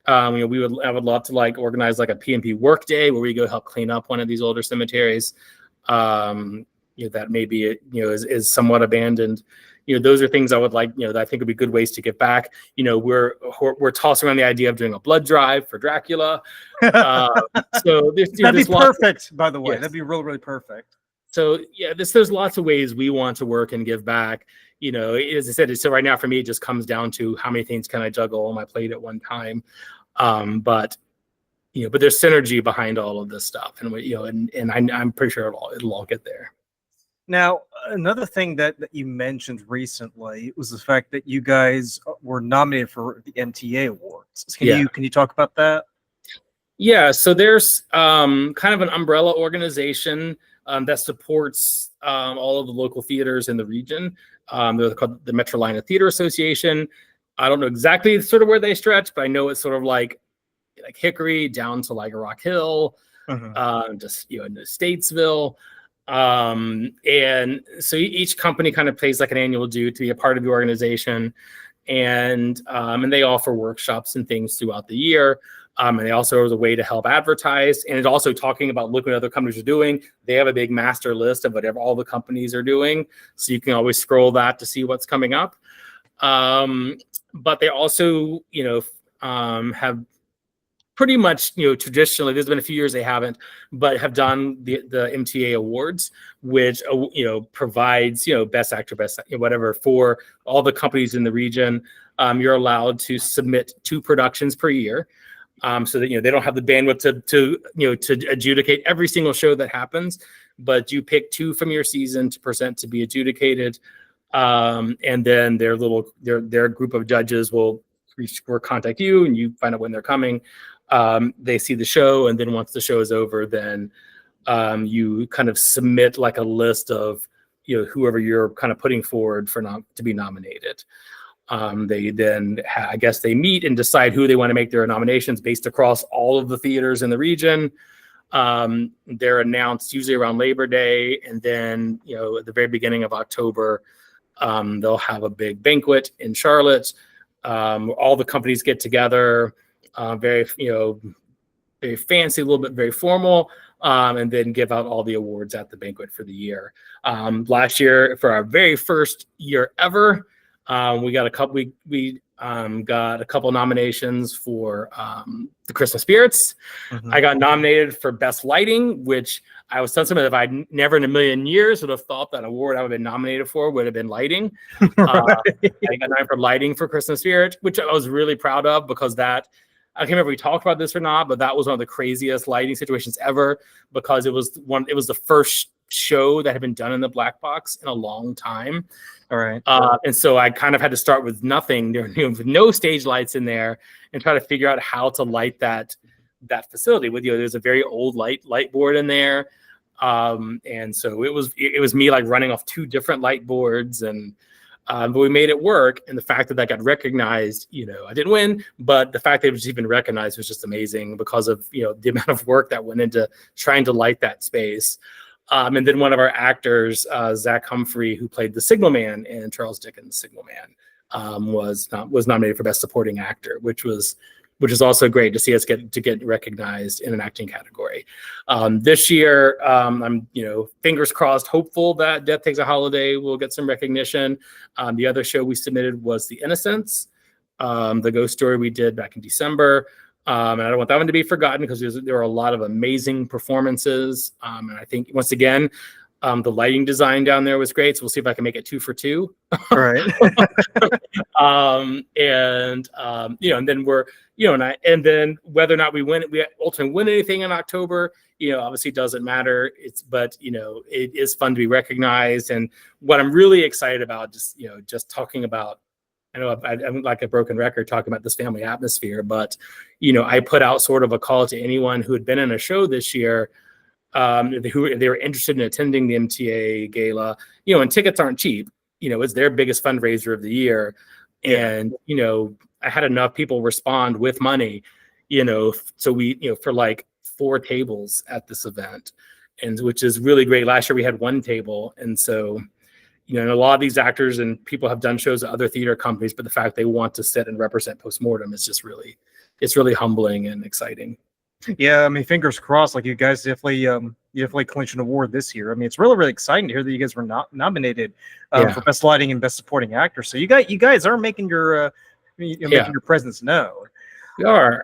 I would love to organize a PMP work day where we go help clean up one of these older cemeteries. That maybe is somewhat abandoned. Those are things I would like, that I think would be good ways to give back. We're tossing around the idea of doing a blood drive for Dracula. So that'd be perfect, by the way. Yes. That'd be really, really perfect. So yeah, there's lots of ways we want to work and give back. As I said, so right now for me, it just comes down to how many things can I juggle on my plate at one time. But there's synergy behind all of this stuff, and I'm pretty sure it'll all get there. Now, another thing that you mentioned recently was the fact that you guys were nominated for the MTA Awards. Can you talk about that? Yeah, so there's kind of an umbrella organization that supports all of the local theaters in the region. They're called the Metrolina Theatre Association. I don't know exactly sort of where they stretch, but I know it's sort of like Hickory down to like Rock Hill, just into Statesville. And so each company kind of pays like an annual due to be a part of the organization, and they offer workshops and things throughout the year. And they also have a way to help advertise, and it's also talking about looking at what other companies are doing. They have a big master list of whatever all the companies are doing, so you can always scroll that to see what's coming up. But they also, have pretty much, traditionally, there's been a few years they haven't, but have done the MTA Awards, which, provides, best actor, best whatever for all the companies in the region. You're allowed to submit 2 productions per year. So that they don't have the bandwidth to adjudicate every single show that happens, but you pick 2 from your season to present to be adjudicated, and then their group of judges will contact you, and you find out when they're coming. They see the show, and then once the show is over, then you kind of submit like a list of whoever you're kind of putting forward to be nominated. They then, I guess, they meet and decide who they want to make their nominations based across all of the theaters in the region. They're announced usually around Labor Day, and then at the very beginning of October, they'll have a big banquet in Charlotte. All the companies get together, very very fancy, a little bit very formal, and then give out all the awards at the banquet for the year. Last year, for our very first year ever, we got a couple. We got a couple nominations for the Christmas Spirits. I got nominated for Best Lighting, which I was something that I never in a million years would have thought that award I would have been nominated for would have been lighting. I got nominated for lighting for Christmas Spirit, which I was really proud of, because that, I can't remember if we talked about this or not, but that was one of the craziest lighting situations ever, because it was the first show that had been done in the black box in a long time. All right. And so I kind of had to start with nothing, with no stage lights in there, and try to figure out how to light that facility with, there's a very old light board in there. And so it was me like running off 2 different light boards, and but we made it work. And the fact that got recognized, I didn't win, but the fact that it was even recognized was just amazing, because of, the amount of work that went into trying to light that space. And then one of our actors, Zach Humphrey, who played the Signal Man in Charles Dickens' Signal Man, was nominated for Best Supporting Actor, which is also great to see us get recognized in an acting category. This year, I'm fingers crossed, hopeful that Death Takes a Holiday will get some recognition. The other show we submitted was The Innocents, the ghost story we did back in December. And I don't want that one to be forgotten, because there were a lot of amazing performances. And I think, once again, the lighting design down there was great. So we'll see if I can make it 2 for 2. All right. And then we're, and then whether or not we ultimately win anything in October, obviously doesn't matter. But it is fun to be recognized. And what I'm really excited about, just talking about, I know I'm like a broken record talking about this family atmosphere, but, I put out sort of a call to anyone who had been in a show this year, who they were interested in attending the MTA Gala, and tickets aren't cheap. It's their biggest fundraiser of the year. And, I had enough people respond with money, so we, for like 4 tables at this event, and which is really great. Last year we had 1 table. And so, and a lot of these actors and people have done shows at other theater companies, but the fact they want to sit and represent Post Mortem is just it's really humbling and exciting. Yeah, I mean, fingers crossed. Like, you guys definitely clinched an award this year. I mean, it's really, really exciting to hear that you guys were nominated for Best Lighting and Best Supporting Actor. So you guys are making your making your presence known.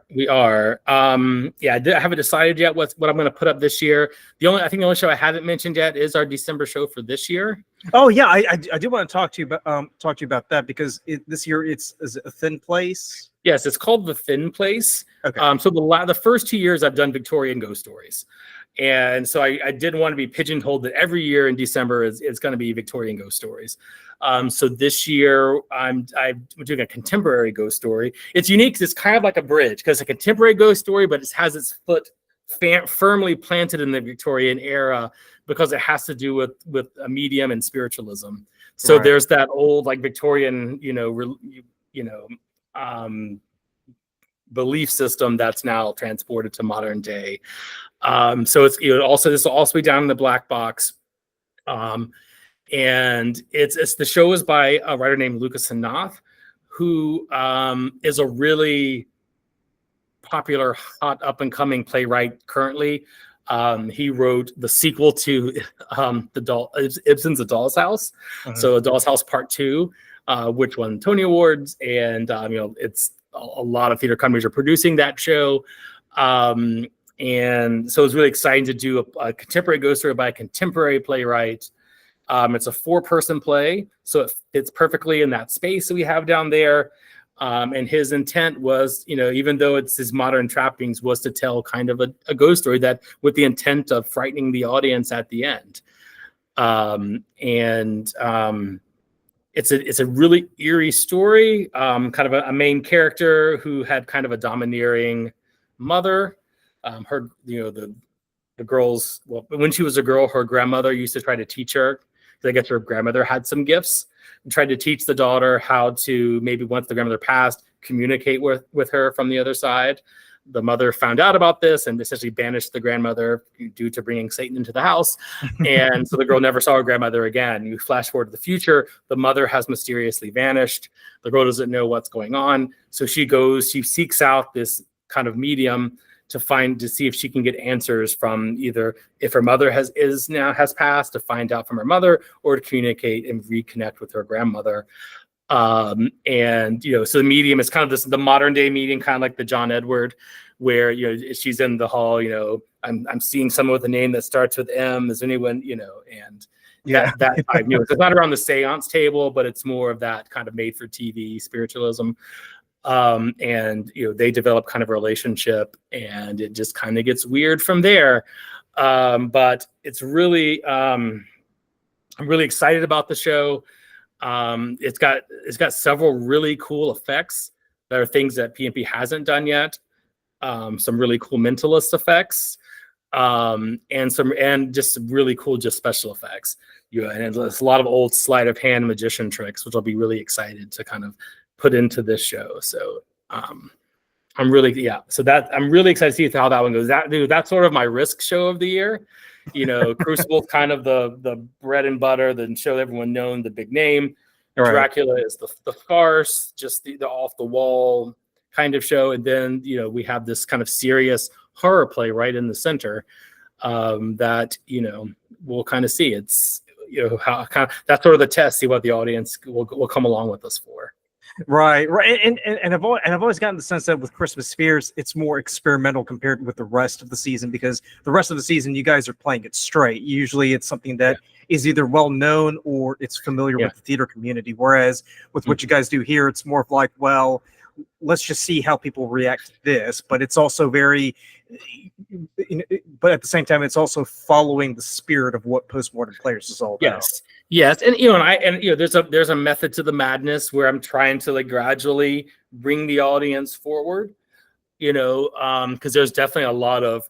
We are. Yeah, I haven't decided yet what I'm going to put up this year. I think the only show I haven't mentioned yet is our December show for this year. Oh yeah, I do want to talk to you about that because this year is a Thin Place. Yes, it's called The Thin Place. Okay. So the first 2 years I've done Victorian ghost stories. And so I didn't want to be pigeonholed that every year in December it's going to be Victorian ghost stories. So this year I'm doing a contemporary ghost story. It's unique because it's kind of like a bridge because it's a contemporary ghost story, but it has its foot firmly planted in the Victorian era because it has to do with a medium and spiritualism. So there's that old like Victorian, belief system that's now transported to modern day. So it's this will also be down in the black box. And it's the show is by a writer named Lucas Hanath, who is a really popular, hot up and coming playwright currently. He wrote the sequel to Ibsen's A Doll's House. So A Doll's House Part 2, which won Tony Awards, and it's a lot of theater companies are producing that show. And so it's really exciting to do a contemporary ghost story by a contemporary playwright. It's a 4-person play, so it fits perfectly in that space that we have down there. And his intent was, even though it's his modern trappings, was to tell kind of a ghost story that with the intent of frightening the audience at the end. It's a really eerie story, kind of a main character who had kind of a domineering mother. The girls, when she was a girl, her grandmother used to try to teach her. I guess her grandmother had some gifts and tried to teach the daughter how to maybe once the grandmother passed, communicate with her from the other side. The mother found out about this and essentially banished the grandmother due to bringing Satan into the house. And so the girl never saw her grandmother again. You flash forward to the future, the mother has mysteriously vanished. The girl doesn't know what's going on. So she seeks out this kind of medium to see if she can get answers from either if her mother has passed, to find out from her mother, or to communicate and reconnect with her grandmother. So the medium is kind of the modern day medium, kind of like the John Edward, where she's in the hall. I'm seeing someone with a name that starts with M. Is anyone and yeah, it's not around the seance table, but it's more of that kind of made for TV spiritualism. They develop kind of a relationship, and it just kind of gets weird from there. But it's really, I'm really excited about the show. It's got several really cool effects that are things that PMP hasn't done yet. Some really cool mentalist effects, and just really cool special effects. And there's a lot of old sleight of hand magician tricks, which I'll be really excited to kind of put into this show. So I'm really excited to see how that one goes. That's sort of my risk show of the year. Crucible kind of the bread and butter, the show everyone known, the big name. Right. Dracula is the farce, just the off the wall kind of show. And then we have this kind of serious horror play right in the center that we'll kind of see. It's how kind of that's sort of the test, see what the audience will come along with us for. Right. And I've always gotten the sense that with Christmas Fears, it's more experimental compared with the rest of the season, because the rest of the season you guys are playing it straight. Usually it's something that is either well known or it's familiar with the theater community. Whereas with what you guys do here, it's more of like, well, let's just see how people react to this. But it's also very, but at the same time, it's also following the spirit of what Post Mortem Players is all about. Yes, and there's a method to the madness where I'm trying to gradually bring the audience forward, because there's definitely a lot of,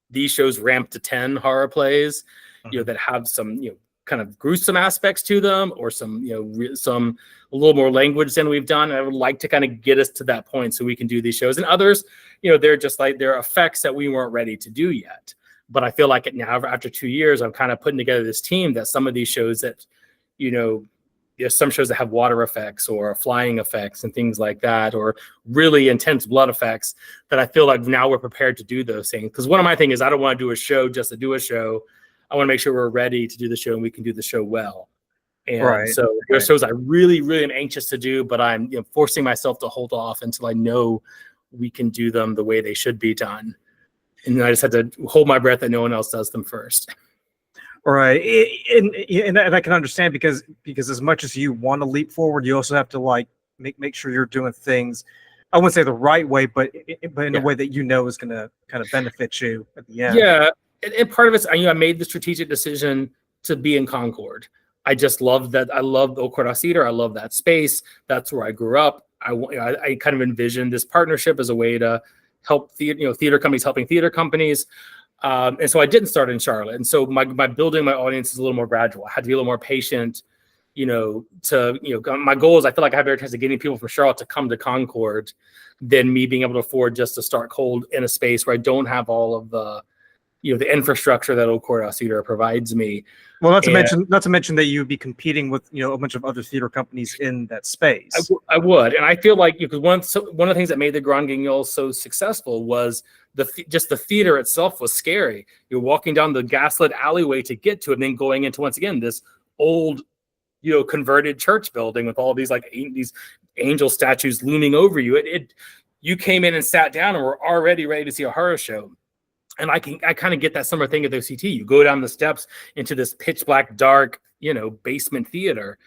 these shows ramp to 10 horror plays, that have some, kind of gruesome aspects to them, or some, some a little more language than we've done. And I would like to kind of get us to that point so we can do these shows. And others, they're just they're effects that we weren't ready to do yet. But I feel like now, after 2 years, I'm kind of putting together this team that some of these shows that, there's some shows that have water effects or flying effects and things like that, or really intense blood effects, that I feel like now we're prepared to do those things. Because one of my things is I don't want to do a show just to do a show. I want to make sure we're ready to do the show and we can do the show well. And so there's shows I really, really am anxious to do, but I'm forcing myself to hold off until I know we can do them the way they should be done. And then I just had to hold my breath that no one else does them first. Right. And I can understand because as much as you want to leap forward, you also have to like make sure you're doing things, I wouldn't say the right way, but in a way that is going to kind of benefit you at the end. Yeah. And part of it's, I made the strategic decision to be in Concord. I just love that. I love the Old Courthouse Theater. I love that space. That's where I grew up. I kind of envisioned this partnership as a way to help theater companies helping theater companies. And so I didn't start in Charlotte. And so my building my audience is a little more gradual. I had to be a little more patient, my goal is I feel like I have a better chance of getting people from Charlotte to come to Concord than me being able to afford just to start cold in a space where I don't have all of the infrastructure that Old Courthouse Theater provides me. Well, not to mention that you would be competing with a bunch of other theater companies in that space. I would, and I feel like because one of the things that made the Grand Guignol so successful was just the theater itself was scary. You're walking down the gaslit alleyway to get to it, and then going into once again this old, converted church building with all these these angel statues looming over you. You came in and sat down and were already ready to see a horror show. And I kind of get that summer thing at the OCT. You go down the steps into this pitch black, dark, basement theater.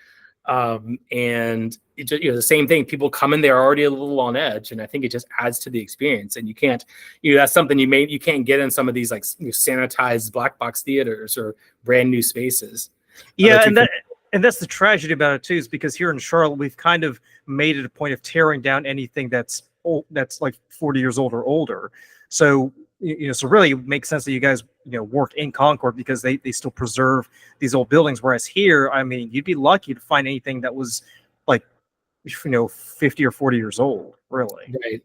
And the same thing, people come in there already a little on edge. And I think it just adds to the experience. And you can't, that's something you can't get in some of these sanitized black box theaters or brand new spaces. Yeah. And that's the tragedy about it too, is because here in Charlotte, we've kind of made it a point of tearing down anything that's old, that's like 40 years old or older. So, so really it makes sense that you guys, work in Concord because they still preserve these old buildings. Whereas here, I mean, you'd be lucky to find anything that was like, 50 or 40 years old, really. Right.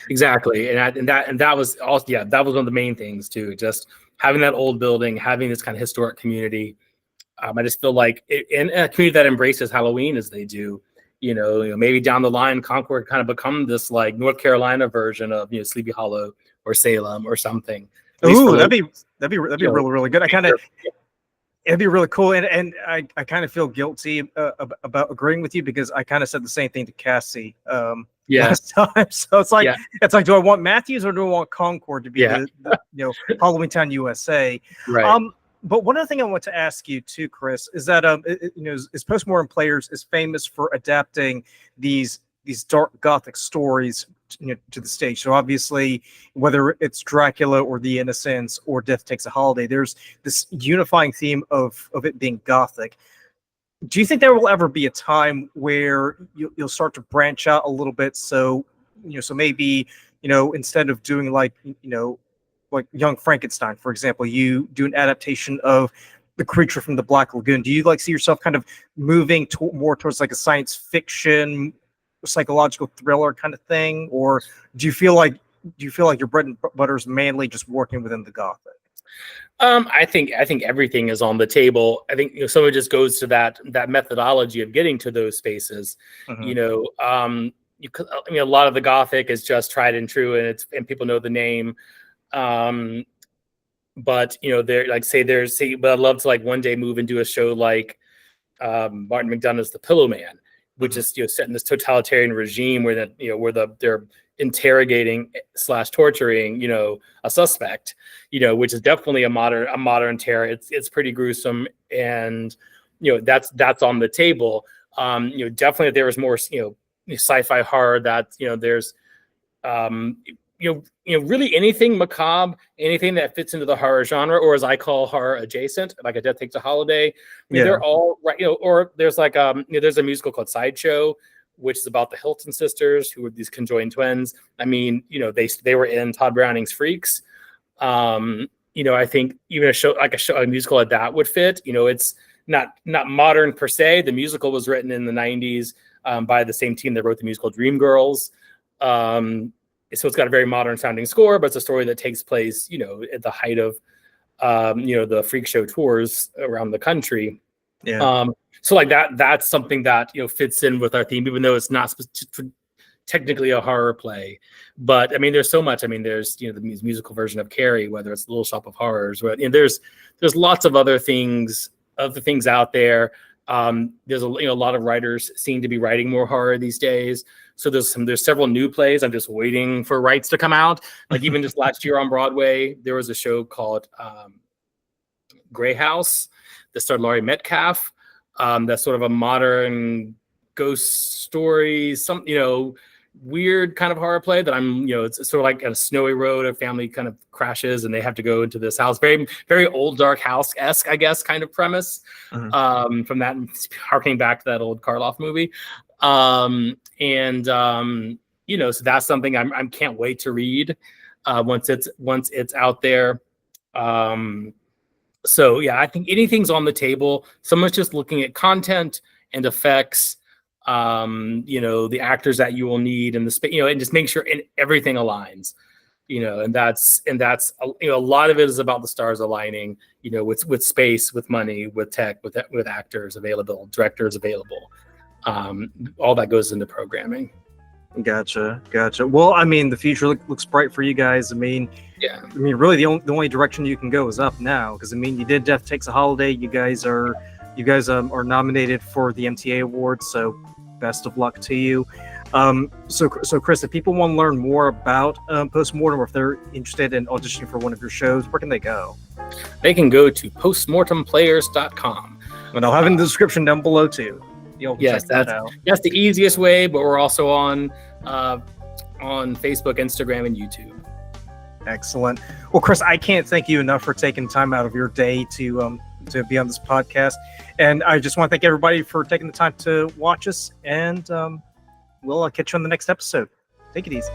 Exactly. And that was also, that was one of the main things too. Just having that old building, having this kind of historic community. I just feel like in a community that embraces Halloween as they do, maybe down the line, Concord kind of become this like North Carolina version of, Sleepy Hollow or Salem or something. Ooh, that'd be really, really good. It'd be really cool. And I kind of feel guilty about agreeing with you because I kind of said the same thing to Cassie last time. So it's like, do I want Matthews or do I want Concord to be the Halloween Town USA? Right. But one other thing I want to ask you too, Chris, is that is Post Mortem Players is famous for adapting these dark gothic stories to the stage. So obviously, whether it's Dracula or The Innocents or Death Takes a Holiday, there's this unifying theme of it being gothic. Do you think there will ever be a time where you'll start to branch out a little bit? So so maybe instead of doing like Young Frankenstein, for example, you do an adaptation of The Creature from the Black Lagoon. Do you see yourself kind of moving more towards like a science fiction, psychological thriller kind of thing, or do you feel like your bread and butter is mainly just working within the gothic? I think everything is on the table. I think some of it just goes to that methodology of getting to those spaces. Mm-hmm. A lot of the gothic is just tried and true, and people know the name. But but I'd love to one day move and do a show like Martin McDonagh's The Pillow Man, which is set in this totalitarian regime where they're interrogating / torturing a suspect, which is definitely a modern terror. It's pretty gruesome, and that's on the table. Definitely if there was more sci-fi horror that there's really anything macabre, anything that fits into the horror genre, or as I call horror adjacent, like a Death Takes a Holiday. They're all right. Or there's there's a musical called Sideshow, which is about the Hilton sisters, who were these conjoined twins. I mean, they were in Todd Browning's Freaks. I think even a musical like that would fit. It's not modern per se. The musical was written in the 90s by the same team that wrote the musical Dreamgirls. So it's got a very modern sounding score, but it's a story that takes place, at the height of, the freak show tours around the country. Yeah. So that's something that, fits in with our theme, even though it's not technically a horror play. But I mean, there's so much. I mean, there's, the musical version of Carrie, whether it's Little Shop of Horrors, there's lots of other things out there. There's a lot of writers seem to be writing more horror these days. So there's several new plays. I'm just waiting for rights to come out. Like even just last year on Broadway, there was a show called Grey House that starred Laurie Metcalf. That's sort of a modern ghost story, weird kind of horror play that it's sort of like a snowy road. A family kind of crashes and they have to go into this house. Very, very old dark house-esque, I guess, kind of premise. From that, harkening back to that old Karloff movie. So that's something I can't wait to read once it's out there. So yeah, I think anything's on the table. Someone's just looking at content and effects, the actors that you will need and the space, and just make sure everything aligns, and that's a lot of it is about the stars aligning, with space, with money, with tech, with actors available, directors available. All that goes into programming. Gotcha. Well, I mean, the future looks bright for you guys. I mean, really the only direction you can go is up now, because you did Death Takes a Holiday. You guys are nominated for the MTA Award, so best of luck to you. So Chris, if people want to learn more about Post Mortem, or if they're interested in auditioning for one of your shows, where can they go? They can go to postmortemplayers.com. And I'll have it in the description down below too. Yes, that's the easiest way, but we're also on Facebook, Instagram, and YouTube. Excellent. Well, Chris, I can't thank you enough for taking time out of your day to be on this podcast, and I just want to thank everybody for taking the time to watch us. And we'll catch you on the next episode. Take it easy.